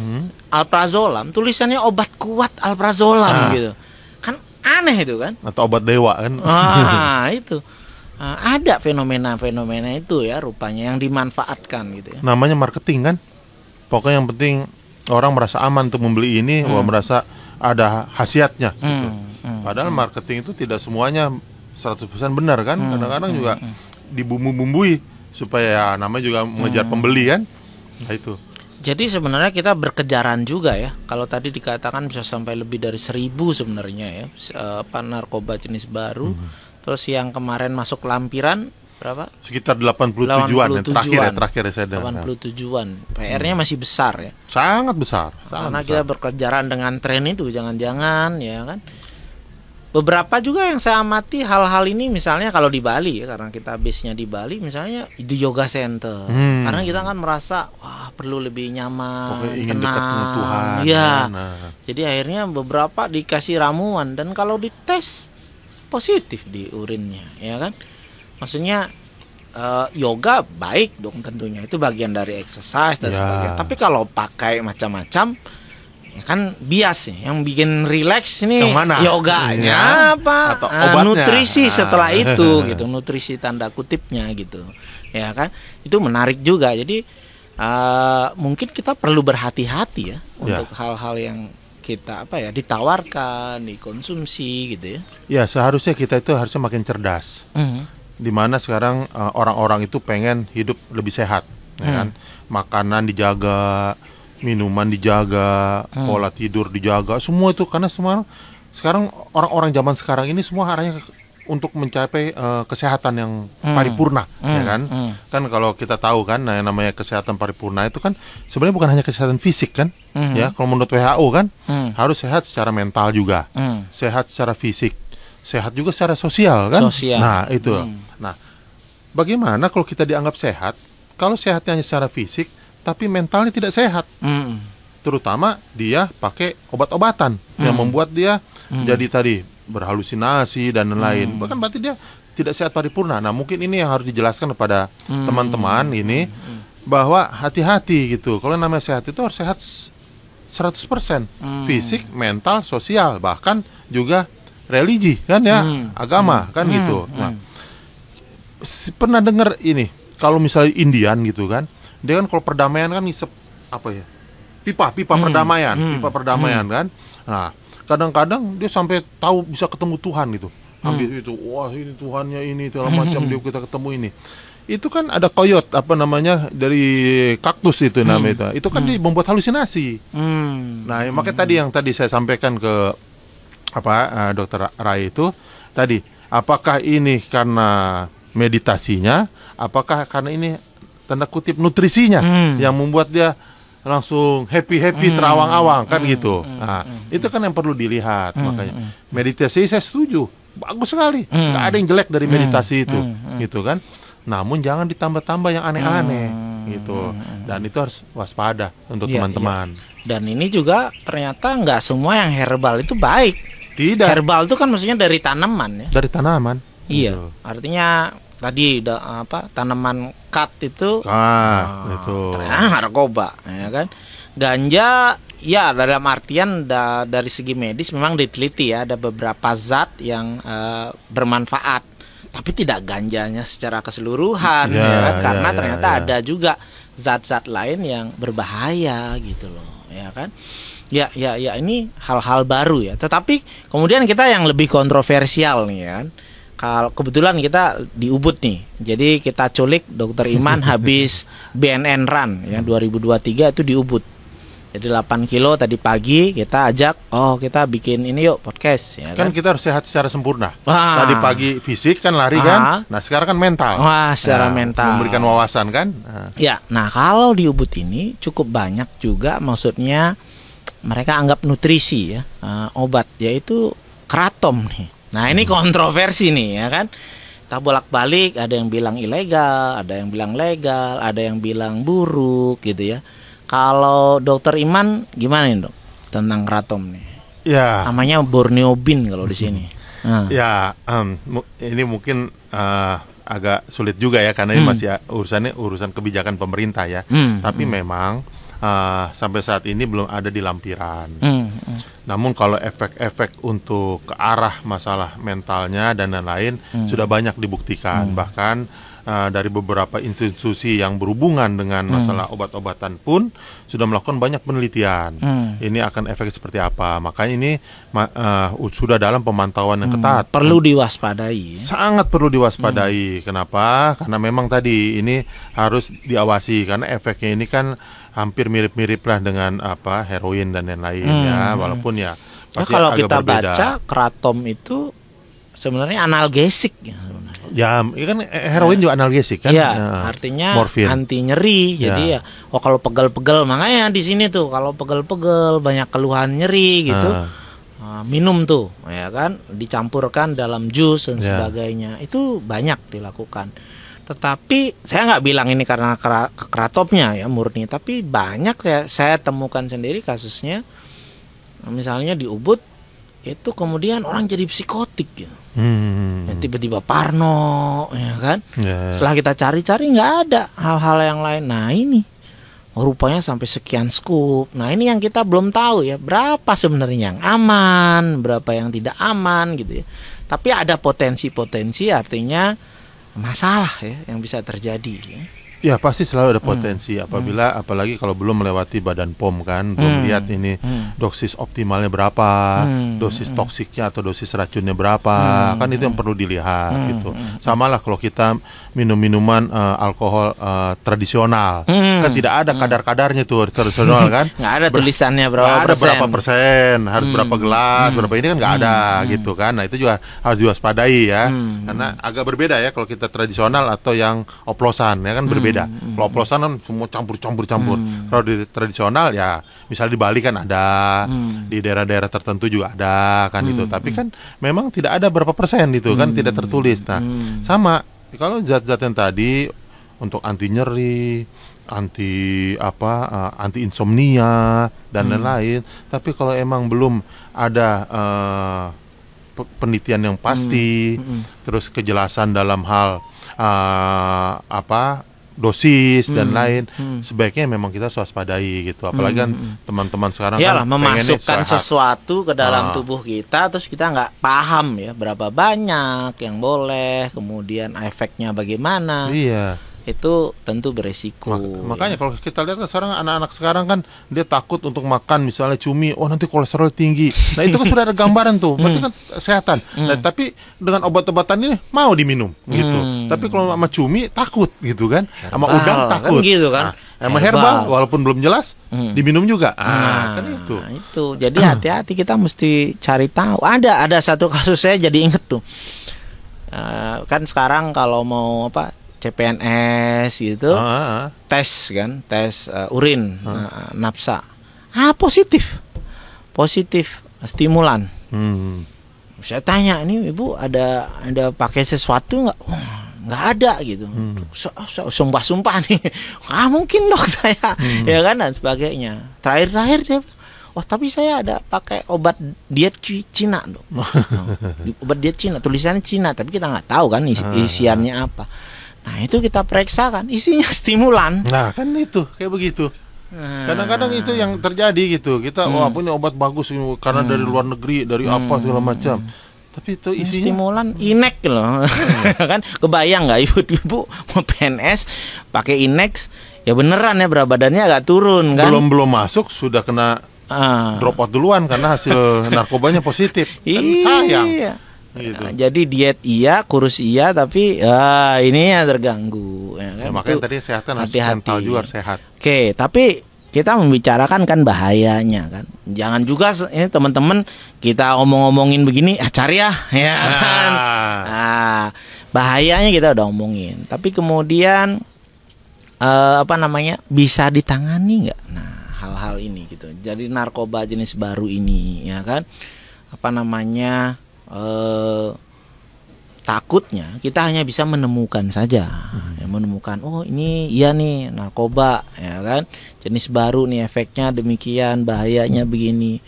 alprazolam, tulisannya obat kuat alprazolam gitu. Kan aneh itu kan. Atau obat dewa kan. Itu. Ada fenomena-fenomena itu ya rupanya yang dimanfaatkan gitu ya. Namanya marketing kan. Pokoknya yang penting orang merasa aman untuk membeli ini, merasa ada khasiatnya gitu. Padahal marketing itu tidak semuanya 100% benar kan. Kadang-kadang juga dibumbu-bumbui supaya namanya juga mengejar pembeli kan. Nah itu. Jadi sebenarnya kita berkejaran juga ya. Kalau tadi dikatakan bisa sampai lebih dari 1.000 sebenarnya ya, narkoba jenis baru. Terus yang kemarin masuk lampiran berapa? Sekitar 87-an terakhir saya dengar. 87-an. PR-nya masih besar ya. Sangat besar. Karena kita berkejaran dengan tren itu, jangan-jangan ya kan. Beberapa juga yang saya amati hal-hal ini, misalnya kalau di Bali ya, karena kita base-nya di Bali, misalnya di yoga center. Karena kita kan merasa perlu lebih nyaman, tenang. Tuhan, ya. Jadi akhirnya beberapa dikasih ramuan, dan kalau dites positif di urinnya, ya kan? Maksudnya yoga baik dong tentunya, itu bagian dari exercise dan sebagainya. Tapi kalau pakai macam-macam, Ya kan bias nih, yang bikin relax nih yang mana? yoganya apa atau obatnya? nutrisi setelah itu gitu, nutrisi tanda kutipnya gitu, ya kan, itu menarik juga. Jadi mungkin kita perlu berhati-hati ya untuk hal-hal yang kita ditawarkan, dikonsumsi gitu ya. Ya seharusnya kita itu harusnya makin cerdas. Dimana sekarang orang-orang itu pengen hidup lebih sehat, ya kan, makanan dijaga, minuman dijaga, pola tidur dijaga, semua itu karena semua sekarang orang-orang zaman sekarang ini semua arahnya untuk mencapai kesehatan yang paripurna, ya kan? Kan kalau kita tahu kan, yang namanya kesehatan paripurna itu kan sebenarnya bukan hanya kesehatan fisik kan, ya. Kalau menurut WHO kan harus sehat secara mental juga, sehat secara fisik, sehat juga secara sosial kan. Nah itu, nah bagaimana kalau kita dianggap sehat, kalau sehatnya hanya secara fisik tapi mentalnya tidak sehat, terutama dia pakai obat-obatan yang membuat dia jadi tadi berhalusinasi dan lain-lain, bahkan berarti dia tidak sehat paripurna. Nah mungkin ini yang harus dijelaskan kepada teman-teman ini, bahwa hati-hati gitu. Kalau namanya sehat itu harus sehat 100%, fisik, mental, sosial, bahkan juga religi kan ya, agama kan gitu. Nah pernah dengar ini, kalau misalnya Indian gitu kan, dia kan kalau perdamaian kan ngisep pipa perdamaian kan. Nah kadang-kadang dia sampai tahu bisa ketemu Tuhan gitu, ambil itu, wah ini Tuhannya ini segala macam, dia kita ketemu ini. Itu kan ada koyot dari kaktus itu namanya itu kan dia membuat halusinasi. Nah makanya tadi yang tadi saya sampaikan ke Dokter Rai itu tadi, apakah ini karena meditasinya, apakah karena ini tanda kutip nutrisinya yang membuat dia langsung happy terawang-awang kan gitu. Nah itu kan yang perlu dilihat. Makanya meditasi saya setuju, bagus sekali, nggak ada yang jelek dari meditasi itu gitu kan. Namun jangan ditambah-tambah yang aneh-aneh gitu, dan itu harus waspada untuk teman-teman. Dan ini juga ternyata nggak semua yang herbal itu baik. Tidak. Herbal itu kan maksudnya dari tanaman ya. Dari tanaman. Iya. Artinya tadi tanaman kat itu itu narkoba, ya kan. Ganja ya dalam artian dari segi medis memang diteliti ya, ada beberapa zat yang bermanfaat, tapi tidak ganjanya secara keseluruhan karena ternyata ada juga zat-zat lain yang berbahaya gitu loh, ya kan. Ya ini hal-hal baru ya. Tetapi kemudian kita yang lebih kontroversial nih ya kan. Kalau kebetulan kita di Ubud nih, jadi kita culik Dokter Iman habis BNN Run ya 2023 itu di Ubud. Jadi 8 kilo tadi pagi kita ajak, kita bikin ini yuk podcast ya kan. Kita harus sehat secara sempurna. Tadi pagi fisik kan lari kan. Nah sekarang kan mental. Secara mental. Memberikan wawasan kan. Ya, nah kalau di Ubud ini cukup banyak juga, maksudnya mereka anggap nutrisi ya, obat, yaitu kratom nih. Nah ini kontroversi nih ya kan. Kita bolak-balik, ada yang bilang ilegal, ada yang bilang legal, ada yang bilang buruk gitu ya. Kalau Dokter Iman gimana nih dok tentang kratom nih? Ya. Namanya Borneo Bean kalau di sini. Ya, ini mungkin agak sulit juga ya, karena ini masih urusan kebijakan pemerintah ya. Tapi memang sampai saat ini belum ada di lampiran. Namun kalau efek-efek untuk ke arah masalah mentalnya dan lain-lain sudah banyak dibuktikan. Bahkan dari beberapa institusi yang berhubungan dengan masalah obat-obatan pun sudah melakukan banyak penelitian. Ini akan efek seperti apa. Makanya ini sudah dalam pemantauan yang ketat. Perlu diwaspadai. Sangat perlu diwaspadai. Kenapa? Karena memang tadi ini harus diawasi, karena efeknya ini kan hampir mirip-mirip lah dengan heroin dan lain-lain ya, walaupun ya pasti kalau agak kita berbeda. Baca kratom itu sebenarnya analgesik ya. Ya, kan heroin juga analgesik kan? Ya, artinya morfin, anti nyeri. Jadi ya, kalau pegel-pegel, makanya di sini tuh kalau pegel-pegel banyak keluhan nyeri gitu, minum tuh, ya kan, dicampurkan dalam jus dan sebagainya. Itu banyak dilakukan. Tetapi saya nggak bilang ini karena kratomnya ya murni, tapi banyak saya temukan sendiri kasusnya, misalnya di Ubud itu kemudian orang jadi psikotik gitu. Ya, tiba-tiba parno ya kan. Setelah kita cari-cari nggak ada hal-hal yang lain. Nah ini rupanya sampai sekian scoop. Nah ini yang kita belum tahu ya, berapa sebenarnya yang aman, berapa yang tidak aman gitu ya. Tapi ada potensi-potensi, artinya masalah ya yang bisa terjadi ya. Ya pasti selalu ada potensi apabila apalagi kalau belum melewati badan POM kan, belum lihat ini dosis optimalnya berapa, dosis toksiknya atau dosis racunnya berapa, kan itu yang perlu dilihat gitu. Sama lah kalau kita minum minuman alkohol tradisional, kan tidak ada kadar-kadarnya tuh tradisional kan. Nggak ada tulisannya berapa persen. Berapa persen, harus berapa gelas, berapa ini kan nggak ada gitu kan. Nah itu juga harus diwaspadai ya, karena agak berbeda ya kalau kita tradisional atau yang oplosan ya kan berbeda. Kalau oplosan kan semua campur. Kalau di tradisional ya, misalnya di Bali kan ada, di daerah-daerah tertentu juga ada kan gitu. Tapi kan memang tidak ada berapa persen itu kan tidak tertulis. Nah, sama kalau zat-zat yang tadi untuk anti nyeri, anti insomnia dan lain-lain. Tapi kalau emang belum ada penelitian yang pasti, terus kejelasan dalam hal dosis dan lain, sebaiknya memang kita waspadai gitu. Apalagi kan teman-teman sekarang Yalah, kan memasukkan sesuatu ke dalam tubuh kita, terus kita nggak paham ya berapa banyak yang boleh, kemudian efeknya bagaimana. Iya. Itu tentu beresiko. Makanya kalau kita lihat kan sekarang anak-anak sekarang kan dia takut untuk makan misalnya cumi, nanti kolesterol tinggi. Nah itu kan sudah ada gambaran tuh, berarti kan kesehatan. Nah tapi dengan obat-obatan ini mau diminum gitu. Tapi kalau sama cumi takut gitu kan, sama udang takut. Kan gitu kan. Nah, sama herbal walaupun belum jelas diminum juga. Kan itu. Nah, itu. Jadi hati-hati, kita mesti cari tahu. Ada satu kasus saya jadi inget tuh. Kan sekarang kalau mau CPNS gitu, tes urin, nafsa, positif stimulan. Saya tanya, ini ibu ada pakai sesuatu nggak? Nggak ada gitu. Sumpah nih, mungkin dok saya, ya kan dan sebagainya. Terakhir dia, tapi saya ada pakai obat diet Cina dok. Obat diet Cina, tulisannya Cina, tapi kita nggak tahu kan isiannya apa. Nah itu kita periksa kan, isinya stimulan. Nah kan itu kayak begitu. Kadang-kadang itu yang terjadi gitu. Kita punya obat bagus karena dari luar negeri, dari apa segala macam. Tapi itu isinya stimulan Inex loh. Kan kebayang nggak ibu-ibu mau PNS pakai Inex, ya beneran ya berat badannya agak turun kan. Belum masuk sudah kena drop out duluan karena hasil narkobanya positif. Kan sayang. Gitu. Jadi diet iya, kurus iya, tapi ini ya terganggu. Ya kan? Makanya tadi kesehatan harus mental juga harus sehat. Oke, tapi kita membicarakan kan bahayanya kan. Jangan juga ini teman-teman kita omong-omongin begini, cari ya kan. Bahayanya kita udah omongin. Tapi kemudian bisa ditangani nggak? Nah, hal-hal ini gitu. Jadi narkoba jenis baru ini, ya kan? Takutnya kita hanya bisa menemukan saja, menemukan ini iya nih narkoba, ya kan, jenis baru nih, efeknya demikian, bahayanya begini.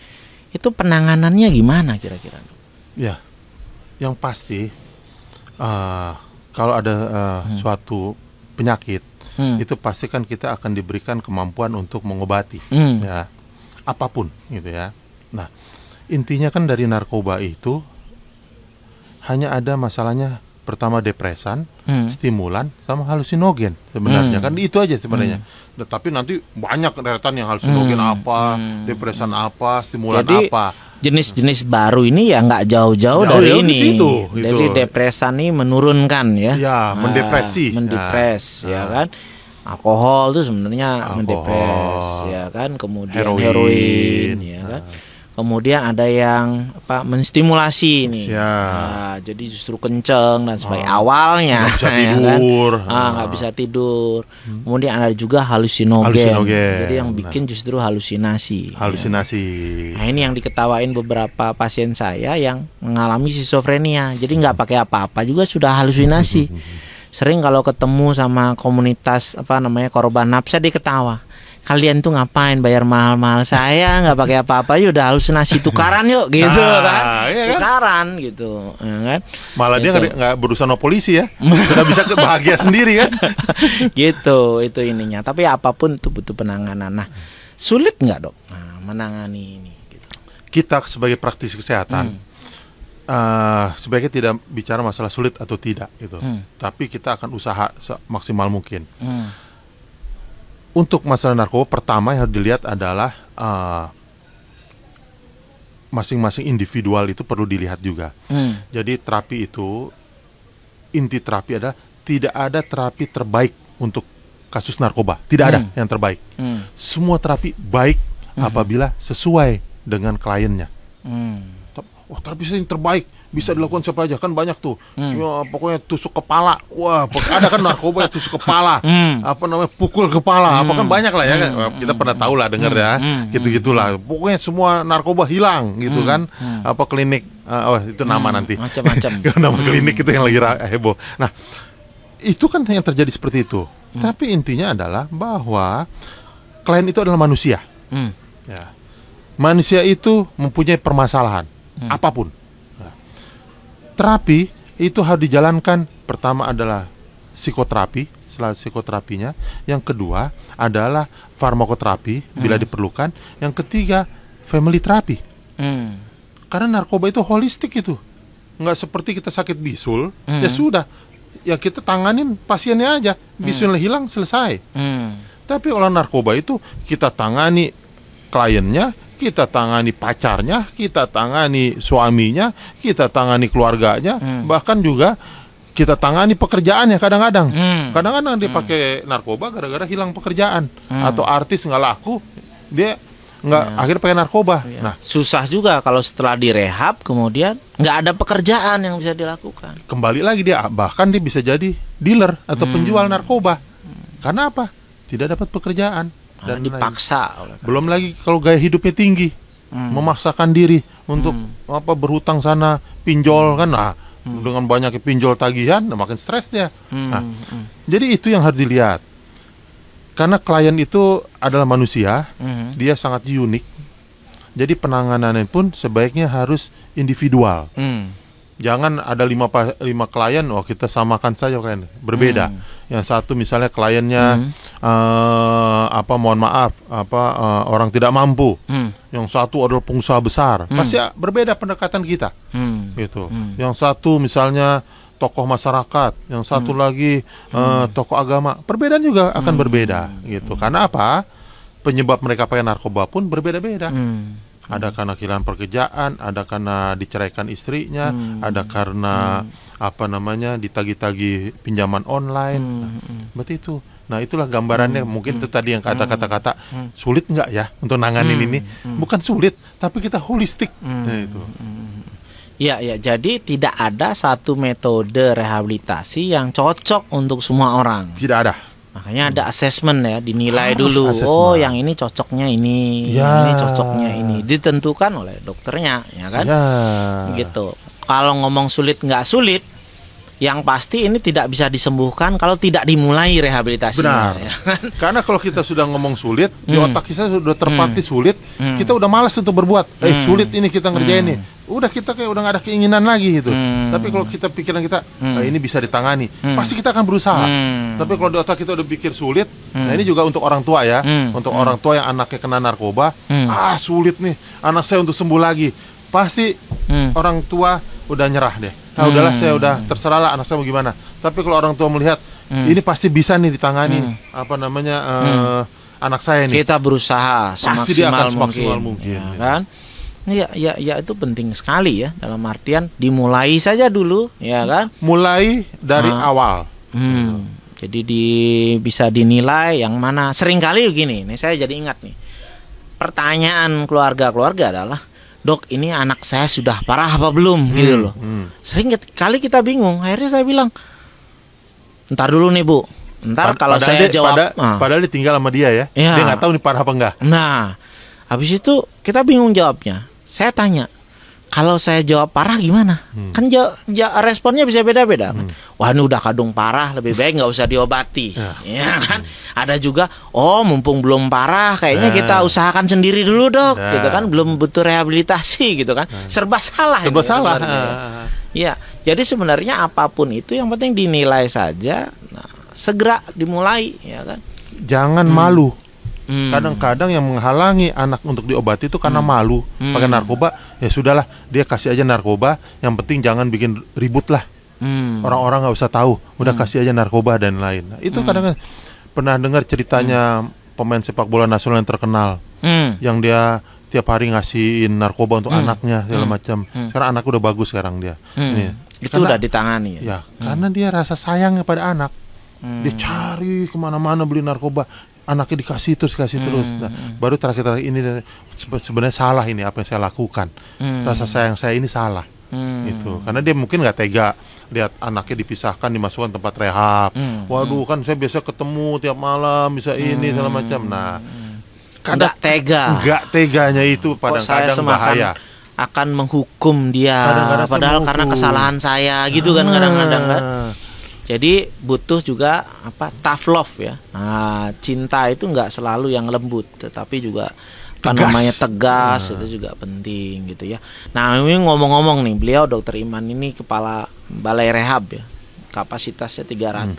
Itu penanganannya gimana kira-kira? Ya, yang pasti kalau ada suatu penyakit itu pasti kan kita akan diberikan kemampuan untuk mengobati, ya apapun gitu ya. Nah intinya kan dari narkoba itu hanya ada masalahnya pertama depresan, stimulan, sama halusinogen sebenarnya kan itu aja sebenarnya. Tapi nanti banyak deretan yang halusinogen depresan stimulan. Jadi, jenis-jenis baru ini ya nggak jauh-jauh dari ini. Dari depresan ini menurunkan ya. Ya, mendepres ya kan. Alkohol itu sebenarnya mendepres ya kan. Kemudian heroin ya kan. Kemudian ada yang menstimulasi nih, jadi justru kenceng dan sebagainya awalnya, nggak bisa tidur, nggak bisa tidur. Kemudian ada juga halusinogen. Jadi yang bikin justru halusinasi. Nah ini yang diketawain beberapa pasien saya yang mengalami skizofrenia. Jadi nggak pakai apa-apa juga sudah halusinasi. Sering kalau ketemu sama komunitas korban nafsa dia ketawa. kalian tuh ngapain bayar mahal-mahal, saya nggak pakai apa-apa, yuk udah halusinasi, tukaran yuk gitu kan, iya kan? tukaran gitu, ya kan? Malah dia Gitu. nggak berurusan sama polisi ya, sudah bisa bahagia sendiri kan. Gitu itu ininya. Tapi apapun itu butuh penanganan. Nah, sulit nggak dok menangani ini? Gitu. Kita sebagai praktisi kesehatan sebaiknya tidak bicara masalah sulit atau tidak gitu, tapi kita akan usaha semaksimal mungkin. Untuk masalah narkoba, pertama yang harus dilihat adalah masing-masing individual itu perlu dilihat juga. Jadi terapi itu, inti terapi adalah tidak ada terapi terbaik untuk kasus narkoba. Tidak ada yang terbaik. Semua terapi baik apabila sesuai dengan kliennya. Oh, terapi yang terbaik bisa dilakukan siapa aja, kan banyak tuh. Ya, pokoknya tusuk kepala. Wah, ada kan narkoba yang tusuk kepala. Apa namanya, pukul kepala. Apa kan banyak lah ya kan. Kita pernah tahu lah, dengar ya. Gitu-gitulah. Pokoknya semua narkoba hilang gitu kan. Apa klinik, itu nama nanti. Macam-macam. Nama klinik itu yang lagi heboh. Nah, itu kan yang terjadi seperti itu. Tapi intinya adalah bahwa klien itu adalah manusia. Ya. Manusia itu mempunyai permasalahan apapun. Nah, terapi itu harus dijalankan. Pertama adalah psikoterapi, setelah psikoterapinya. Yang kedua adalah farmakoterapi bila diperlukan. Yang ketiga family terapi. Karena narkoba itu holistik itu. Nggak seperti kita sakit bisul, ya sudah. Ya kita tanganin pasiennya aja, bisulnya hilang, selesai. Tapi kalau narkoba itu kita tangani kliennya, kita tangani pacarnya, kita tangani suaminya, kita tangani keluarganya, bahkan juga kita tangani pekerjaannya kadang-kadang. Kadang-kadang dia pakai narkoba gara-gara hilang pekerjaan, atau artis nggak laku, dia nggak akhirnya pakai narkoba. Nah, susah juga kalau setelah direhab kemudian nggak ada pekerjaan yang bisa dilakukan. Kembali lagi dia, bahkan dia bisa jadi dealer atau penjual narkoba. Karena apa? Tidak dapat pekerjaan. Dan dipaksa. Belum lagi kalau gaya hidupnya tinggi, memaksakan diri untuk berhutang sana, pinjol kan. Nah, dengan banyaknya pinjol tagihan, makin stres dia. Nah, jadi itu yang harus dilihat. Karena klien itu adalah manusia, dia sangat unik. Jadi penanganannya pun sebaiknya harus individual. Jangan ada 5 klien, kita samakan saja kan, berbeda. Yang satu misalnya kliennya mohon maaf, orang tidak mampu. Yang satu adalah pengusaha besar. Pasti berbeda pendekatan kita. Gitu. Yang satu misalnya tokoh masyarakat, yang satu lagi tokoh agama. Perbedaan juga akan berbeda gitu. Karena apa? Penyebab mereka pakai narkoba pun berbeda-beda. Ada karena kehilangan pekerjaan, ada karena diceraikan istrinya, ada karena ditagi-tagi pinjaman online. Berarti itu. Nah, itulah gambarannya. Mungkin itu tadi yang kata-kata sulit nggak ya untuk nanganin ini? Bukan sulit, tapi kita holistik. Nah, itu. Ya, jadi tidak ada satu metode rehabilitasi yang cocok untuk semua orang. Tidak ada. Makanya ada asesmen ya, dinilai dulu. Oh, yang ini cocoknya ini, yang ini cocoknya ini. Ditentukan oleh dokternya, ya kan? Gitu. Kalau ngomong sulit nggak sulit, yang pasti ini tidak bisa disembuhkan kalau tidak dimulai rehabilitasinya. Benar. Ya. Karena kalau kita sudah ngomong sulit, di otak kita sudah terpatri sulit, kita udah malas untuk berbuat. Sulit ini kita ngerjain ini. Udah kita kayak udah nggak ada keinginan lagi gitu. Tapi kalau kita pikiran kita ini bisa ditangani, pasti kita akan berusaha. Tapi kalau di otak kita udah pikir sulit, nah ini juga untuk orang tua ya, untuk orang tua yang anaknya kena narkoba, sulit nih anak saya untuk sembuh lagi, pasti orang tua udah nyerah deh. Nah udahlah, saya udah terserah lah anak saya mau gimana. Tapi kalau orang tua melihat ini pasti bisa nih ditangani, anak saya nih, kita berusaha pasti dia akan semaksimal ya, mungkin. kan? Ya itu penting sekali ya, dalam artian dimulai saja dulu, ya kan? Mulai dari awal. Jadi bisa dinilai yang mana. Seringkali begini, nih saya jadi ingat nih. Pertanyaan keluarga-keluarga adalah, "Dok, ini anak saya sudah parah apa belum?" gitu loh. Sering kali kita bingung. Akhirnya saya bilang, "Ntar dulu nih, Bu. Ntar kalau saya jawab." Padahal ditinggal sama dia ya. Dia nggak tahu nih parah apa enggak. Nah, habis itu kita bingung jawabnya. Saya tanya, Kalau saya jawab parah gimana? Kan responnya bisa beda-beda. Kan? Wah, ini udah kadung parah, lebih baik nggak usah diobati. Ya kan? Ada juga, oh mumpung belum parah, kayaknya kita usahakan sendiri dulu dok, gitu kan? Belum butuh rehabilitasi, gitu kan? Serba salah. Serba salah. Ya, jadi sebenarnya apapun itu yang penting dinilai saja. Nah, segera dimulai, ya kan? Jangan malu. Kadang-kadang yang menghalangi anak untuk diobati itu karena malu pakai narkoba. Ya sudahlah, dia kasih aja narkoba. Yang penting jangan bikin ribut lah. Orang-orang nggak usah tahu. Udah kasih aja narkoba dan lain. Nah, itu kadang pernah dengar ceritanya pemain sepak bola nasional yang terkenal, yang dia tiap hari ngasihin narkoba untuk anaknya segala macam. Sekarang anak udah bagus sekarang dia. Itu udah ditangani. Ya, karena dia rasa sayangnya pada anak. Dia cari kemana-mana beli narkoba. Anaknya dikasih terus. Nah, baru terakhir ini sebenarnya salah ini apa yang saya lakukan. Rasa sayang saya ini salah. Itu karena dia mungkin nggak tega lihat anaknya dipisahkan, dimasukkan tempat rehab. Waduh, kan saya biasa ketemu tiap malam bisa ini segala macam. Nah, nggak teganya itu kadang-kadang bahaya. Akan menghukum dia padahal karena kesalahan saya gitu kan kadang-kadang kan. Jadi butuh juga tough love ya. Nah, cinta itu nggak selalu yang lembut, tetapi juga namanya tegas itu juga penting gitu ya. Nah, ini ngomong-ngomong nih, beliau Dokter Iman ini kepala Balai Rehab ya. Kapasitasnya 300.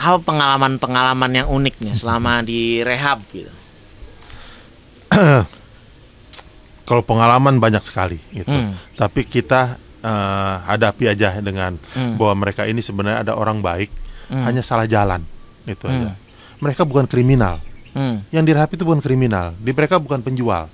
Apa pengalaman-pengalaman yang uniknya selama di rehab gitu? Kalau pengalaman banyak sekali gitu. Tapi kita hadapi aja dengan bahwa mereka ini sebenarnya ada orang baik, hanya salah jalan itu aja. Mereka bukan kriminal. Yang direhab itu bukan kriminal. Mereka bukan penjual.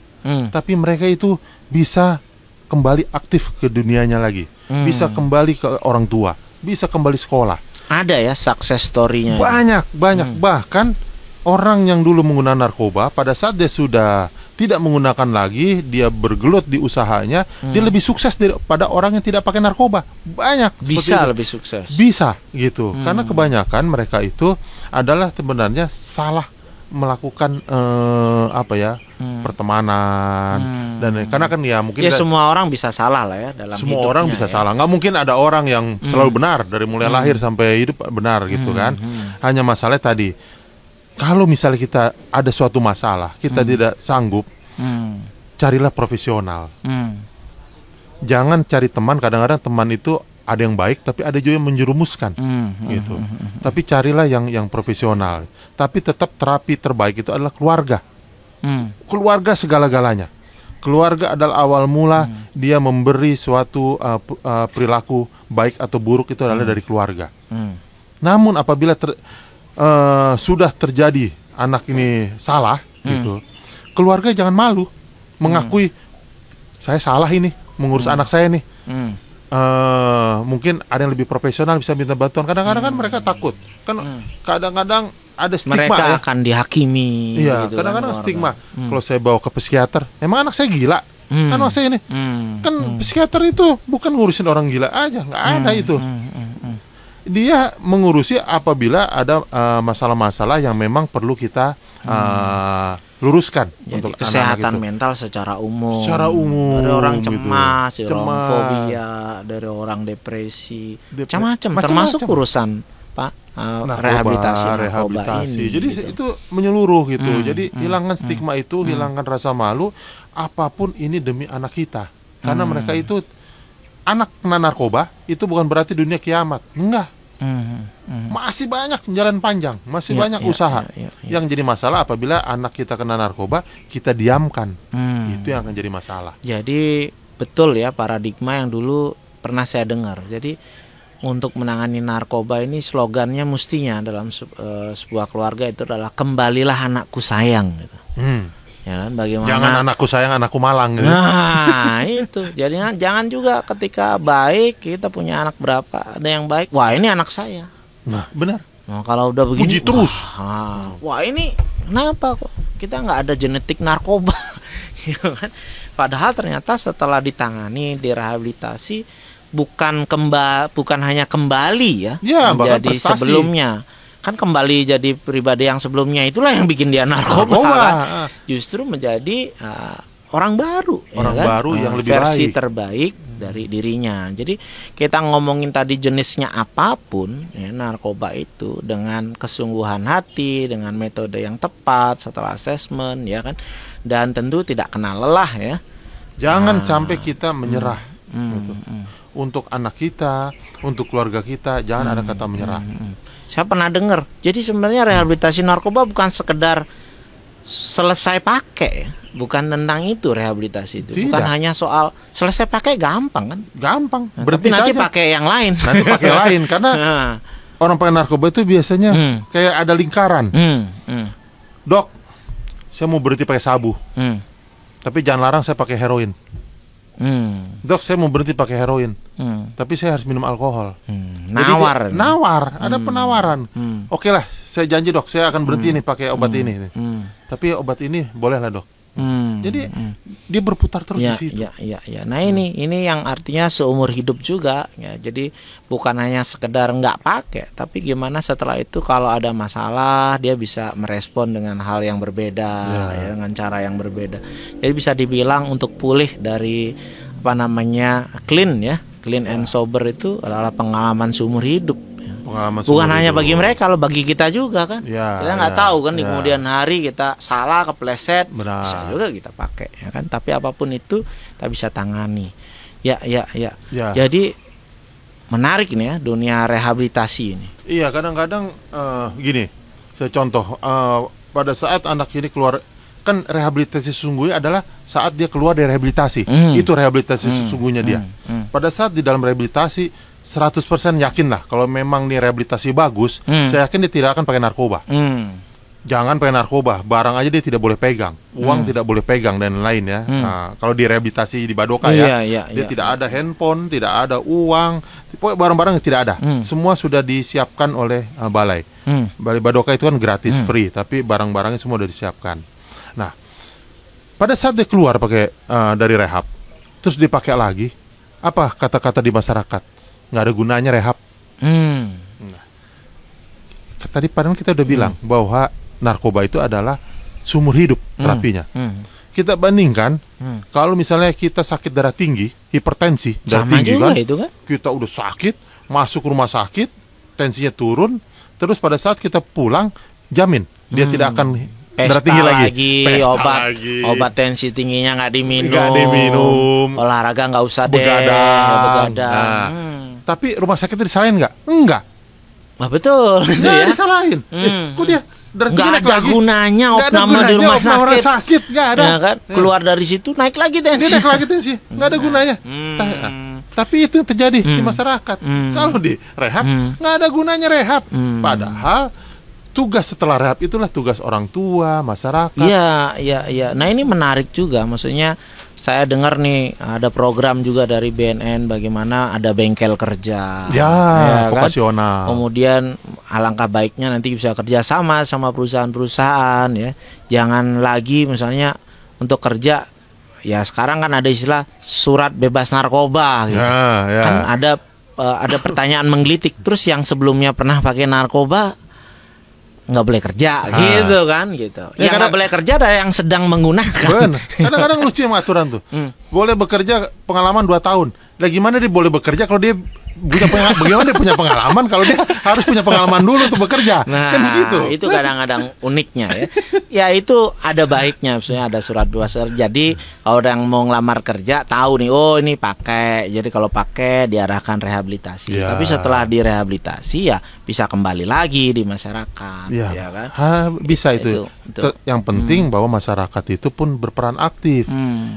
Tapi mereka itu bisa kembali aktif ke dunianya lagi. Bisa kembali ke orang tua, bisa kembali sekolah. Ada ya success story-nya. Banyak. Bahkan orang yang dulu menggunakan narkoba, pada saat dia sudah tidak menggunakan lagi, dia bergelut di usahanya, dia lebih sukses daripada orang yang tidak pakai narkoba. Banyak. Bisa lebih sukses. Bisa gitu. Karena kebanyakan mereka itu adalah sebenarnya salah melakukan pertemanan dan karena kan ya mungkin semua orang bisa salah lah ya dalam semua orang bisa salah. Nggak mungkin ada orang yang selalu benar dari mulai lahir sampai hidup benar gitu kan. Hanya masalah tadi, kalau misalnya kita ada suatu masalah, kita tidak sanggup, carilah profesional. Jangan cari teman. Kadang-kadang teman itu ada yang baik, tapi ada juga yang menjerumuskan, gitu. Tapi carilah yang profesional. Tapi tetap terapi terbaik itu adalah keluarga. Keluarga segala-galanya. Keluarga adalah awal mula dia memberi suatu perilaku baik atau buruk itu adalah dari keluarga. Namun apabila sudah terjadi anak ini salah, gitu, keluarga jangan malu mengakui saya salah ini mengurus anak saya nih. Mungkin ada yang lebih profesional bisa minta bantuan. Kadang-kadang kan mereka takut, kan kadang-kadang ada stigma mereka akan dihakimi. Iya, gitu kadang-kadang kan, stigma. Kalau saya bawa ke psikiater, emang anak saya gila? Kan anak saya ini, kan psikiater itu bukan ngurusin orang gila aja, nggak ada itu. Dia mengurusi apabila ada masalah-masalah yang memang perlu kita luruskan. Jadi untuk kesehatan anak mental secara umum. Dari orang gitu. cemas, dari orang fobia, dari orang depresi, macam-macam, termasuk urusan rehabilitasi ini. Jadi gitu. itu menyeluruh gitu. Jadi hilangkan stigma itu, hilangkan rasa malu. Apapun ini demi anak kita. Karena mereka itu anak kena narkoba itu bukan berarti dunia kiamat. Enggak. Masih banyak jalan panjang, masih banyak usaha. Yang jadi masalah apabila anak kita kena narkoba, kita diamkan. Itu yang akan jadi masalah. Jadi betul ya paradigma yang dulu pernah saya dengar. Jadi untuk menangani narkoba ini slogannya mestinya dalam sebuah keluarga itu adalah kembalilah anakku sayang gitu. Ya kan, bagaimana? Jangan anakku sayang, anakku malang gitu. Nah, itu. Jadi jangan juga ketika baik kita punya anak berapa, ada yang baik, wah ini anak saya. Nah, benar. Nah, kalau udah begini puji terus. Wah ini kenapa kok kita nggak ada genetik narkoba? Gitu kan? Padahal ternyata setelah ditangani, direhabilitasi, bukan hanya kembali ya menjadi sebelumnya. Kan kembali jadi pribadi yang sebelumnya itulah yang bikin dia narkoba kan? Justru menjadi orang baru, Orang ya kan? baru yang lebih versi baik. terbaik dari dirinya. Jadi kita ngomongin tadi jenisnya apapun, ya, narkoba itu dengan kesungguhan hati, dengan metode yang tepat setelah asesmen, ya kan, dan tentu tidak kenal lelah, ya. Jangan sampai kita menyerah. Hmm, Gitu. Untuk anak kita, untuk keluarga kita, jangan ada kata menyerah. Saya pernah dengar. Jadi sebenarnya rehabilitasi narkoba bukan sekedar selesai pakai, ya. Bukan tentang itu rehabilitasi itu. Bukan Tidak. hanya soal selesai pakai gampang kan. Gampang, Nah, berhenti tapi nanti saja. pakai yang lain. Nanti pakai lain karena Nah, orang pakai narkoba itu biasanya kayak ada lingkaran. Dok, saya mau berhenti pakai sabu, tapi jangan larang saya pakai heroin. Dok, saya mau berhenti pakai heroin, tapi saya harus minum alkohol. Jadi Nawar. nawar, ada penawaran. Oke lah, saya janji dok, saya akan berhenti nih pakai obat ini. Tapi obat ini boleh lah dok. Jadi dia berputar terus di situ. Ya. Nah ini yang artinya seumur hidup juga. Ya. Jadi bukan hanya sekedar nggak pakai, tapi gimana setelah itu kalau ada masalah dia bisa merespon dengan hal yang berbeda, ya, dengan cara yang berbeda. Jadi bisa dibilang untuk pulih dari clean and sober itu adalah pengalaman seumur hidup. Pengalaman Bukan seumur hanya hidup. bagi mereka, kalau bagi kita juga kan. Ya, Kita nggak ya, tahu kan di ya. kemudian hari kita salah, kepleset, Benar. bisa juga kita pakai, ya kan. Tapi apapun itu kita bisa tangani. Ya. Ya. Jadi menarik ini ya dunia rehabilitasi ini. Iya, kadang-kadang gini, saya contoh, pada saat anak ini keluar, kan rehabilitasi sesungguhnya adalah saat dia keluar dari rehabilitasi. Itu rehabilitasi sesungguhnya dia. Pada saat di dalam rehabilitasi 100% yakin lah kalau memang nih rehabilitasi bagus, saya yakin dia tidak akan pakai narkoba. Jangan pakai narkoba, barang aja dia tidak boleh pegang, uang tidak boleh pegang dan lain ya. Nah, kalau di rehabilitasi di Badoka dia tidak ada handphone, tidak ada uang, pokoknya barang-barang tidak ada. Semua sudah disiapkan oleh balai. Balai Badoka itu kan gratis, free, tapi barang-barangnya semua sudah disiapkan. Nah, pada saat dia keluar pakai dari rehab, terus dipakai lagi, apa kata-kata di masyarakat? Nggak ada gunanya rehab. Nah, tadi padahal kita udah bilang bahwa narkoba itu adalah seumur hidup terapinya. Kita bandingkan kalau misalnya kita sakit darah tinggi, hipertensi, darah Sama tinggi juga kan, itu kan. kita udah sakit, masuk rumah sakit, tensinya turun, terus pada saat kita pulang, jamin dia tidak akan darah tinggi lagi. Pesta Obat tensi tingginya nggak diminum. Nggak diminum. Olahraga nggak usah Begadang. begadang. Nah, tapi rumah sakitnya disalahin nggak? Enggak. Wah, betul itu Nggak ya. disalahin. Kok dia darah tinggi Nggak naik ada lagi? gunanya Nggak ada opname di gunanya rumah opname sakit. Nggak ada. Ya kan? Keluar dari situ naik lagi tensi. Dia naik lagi tensi. Nggak ada gunanya. Tapi itu yang terjadi di masyarakat. Kalau di rehab, nggak ada gunanya rehab. Padahal tugas setelah rehab itulah tugas orang tua, masyarakat. Iya. Nah ini menarik juga. Maksudnya saya dengar nih ada program juga dari BNN bagaimana ada bengkel kerja. Ya, kan? vokasional. Kemudian alangkah baiknya nanti bisa kerjasama sama perusahaan-perusahaan ya. Jangan lagi misalnya untuk kerja ya sekarang kan ada istilah surat bebas narkoba gitu. Ya. Kan ada pertanyaan menggelitik. Terus yang sebelumnya pernah pakai narkoba nggak boleh kerja gitu kan gitu. Yang nggak boleh kerja ada yang sedang menggunakan. Benar. Kadang-kadang lucu yang aturan tuh. Boleh bekerja pengalaman 2 tahun. Lah gimana dia boleh bekerja kalau dia punya pengalaman? Bagaimana dia punya pengalaman kalau dia harus punya pengalaman dulu untuk bekerja? Nah, Kan begitu. itu kadang-kadang uniknya ya. Ya itu ada baiknya, maksudnya ada surat bebas kerja. Jadi kalau orang mau ngelamar kerja tahu nih, oh ini pakai. Jadi kalau pakai diarahkan rehabilitasi. Ya. Tapi setelah direhabilitasi ya bisa kembali lagi di masyarakat, ya kan? Bisa itu. Yang penting bahwa masyarakat itu pun berperan aktif.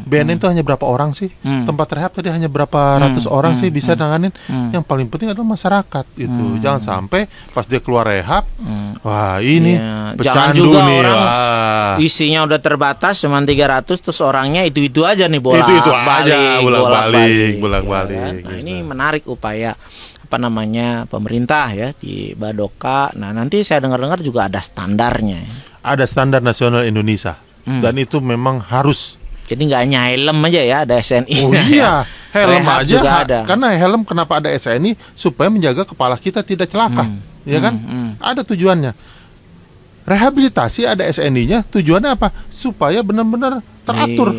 BNN itu hanya berapa orang sih? Tempat rehab tadi hanya berapa ratus orang sih bisa nanganin. Yang paling penting adalah masyarakat itu. Jangan sampai pas dia keluar rehab, wah ini jangan pecandu juga nih. Orang isinya udah terbatas cuma 300 terus orangnya itu aja nih bolak-balik. Ya kan? Nah, ini menarik upaya pemerintah ya di Badoka. Nah, nanti saya dengar-dengar juga ada standarnya. Ada standar nasional Indonesia. Dan itu memang harus. Jadi nggak hanya helm aja ya, ada SNI. Oh iya, helm Rehab aja juga ada. Karena helm kenapa ada SNI supaya menjaga kepala kita tidak celaka, ya kan? Ada tujuannya. rehabilitasi ada SNI-nya, tujuannya apa? Supaya benar-benar teratur,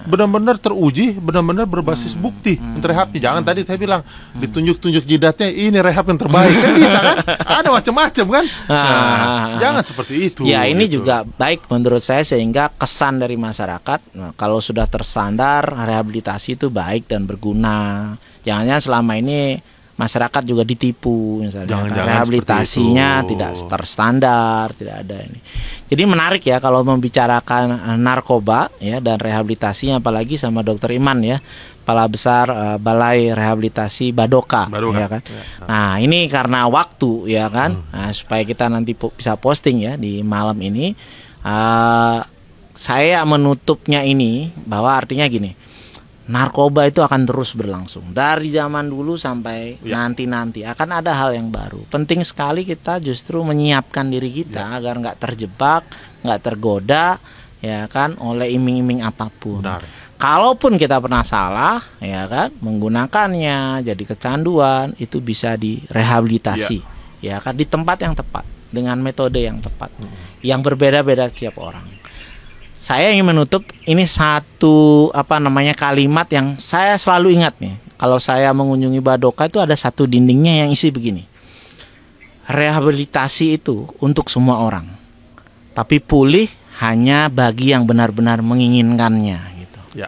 benar-benar teruji, benar-benar berbasis bukti rehabnya. Jangan tadi saya bilang ditunjuk-tunjuk jidatnya, ini rehab yang terbaik, kan bisa kan? Ada macam-macam kan? Nah, jangan seperti itu. Ya ini gitu. juga baik menurut saya, sehingga kesan dari masyarakat, nah, kalau sudah terstandar rehabilitasi itu baik dan berguna. Jangan-jangan selama ini masyarakat juga ditipu, misalnya rehabilitasinya tidak terstandar, tidak ada ini. Jadi menarik ya kalau membicarakan narkoba ya dan rehabilitasinya, apalagi sama Dokter Iman ya, Kepala Besar Balai Rehabilitasi Badoka. Ya kan. Ya. Nah ini karena waktu ya kan, nah, supaya kita nanti bisa posting ya di malam ini, saya menutupnya ini bahwa artinya gini. Narkoba itu akan terus berlangsung dari zaman dulu sampai nanti akan ada hal yang baru. Penting sekali kita justru menyiapkan diri kita agar nggak terjebak, nggak tergoda, ya kan, oleh iming-iming apapun. Benar. Kalaupun kita pernah salah, ya kan, menggunakannya jadi kecanduan, itu bisa direhabilitasi, ya kan, di tempat yang tepat dengan metode yang tepat, yang berbeda-beda tiap orang. Saya ingin menutup ini satu kalimat yang saya selalu ingat nih. Kalau saya mengunjungi Badoka itu ada satu dindingnya yang isi begini. Rehabilitasi itu untuk semua orang. Tapi pulih hanya bagi yang benar-benar menginginkannya gitu. Ya.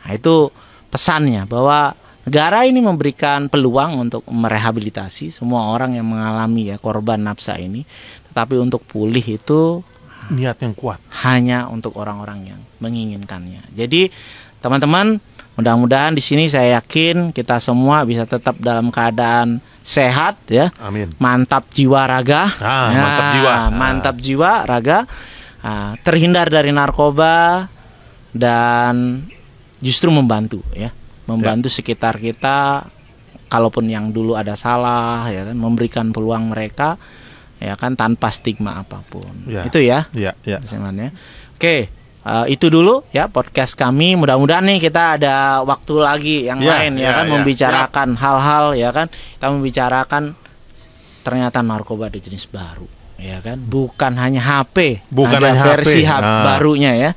Nah, itu pesannya bahwa negara ini memberikan peluang untuk merehabilitasi semua orang yang mengalami korban nafsa ini. Tetapi untuk pulih itu niat yang kuat, hanya untuk orang-orang yang menginginkannya. Jadi teman-teman, mudah-mudahan di sini saya yakin kita semua bisa tetap dalam keadaan sehat ya. Amin. Mantap jiwa raga. Mantap jiwa. Mantap jiwa raga. Terhindar dari narkoba dan justru membantu ya. Membantu sekitar kita, kalaupun yang dulu ada salah ya kan, memberikan peluang mereka ya kan, tanpa stigma apapun. Itu ya. Iya. Oke, itu dulu ya podcast kami. Mudah-mudahan nih kita ada waktu lagi yang lain ya kan, membicarakan hal-hal ya kan. Kita membicarakan ternyata narkoba ada jenis baru ya kan. Bukan hanya HP, ada versi HP barunya ya.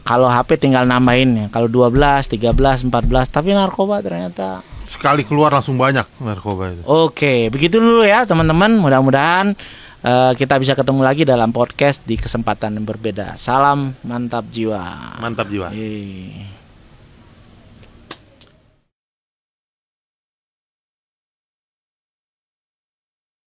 Kalau HP tinggal nambahin ya. Kalau 12, 13, 14, tapi narkoba ternyata sekali keluar langsung banyak narkoba itu. Oke, begitu dulu ya teman-teman. Mudah-mudahan kita bisa ketemu lagi dalam podcast di kesempatan yang berbeda. Salam mantap jiwa. Mantap jiwa.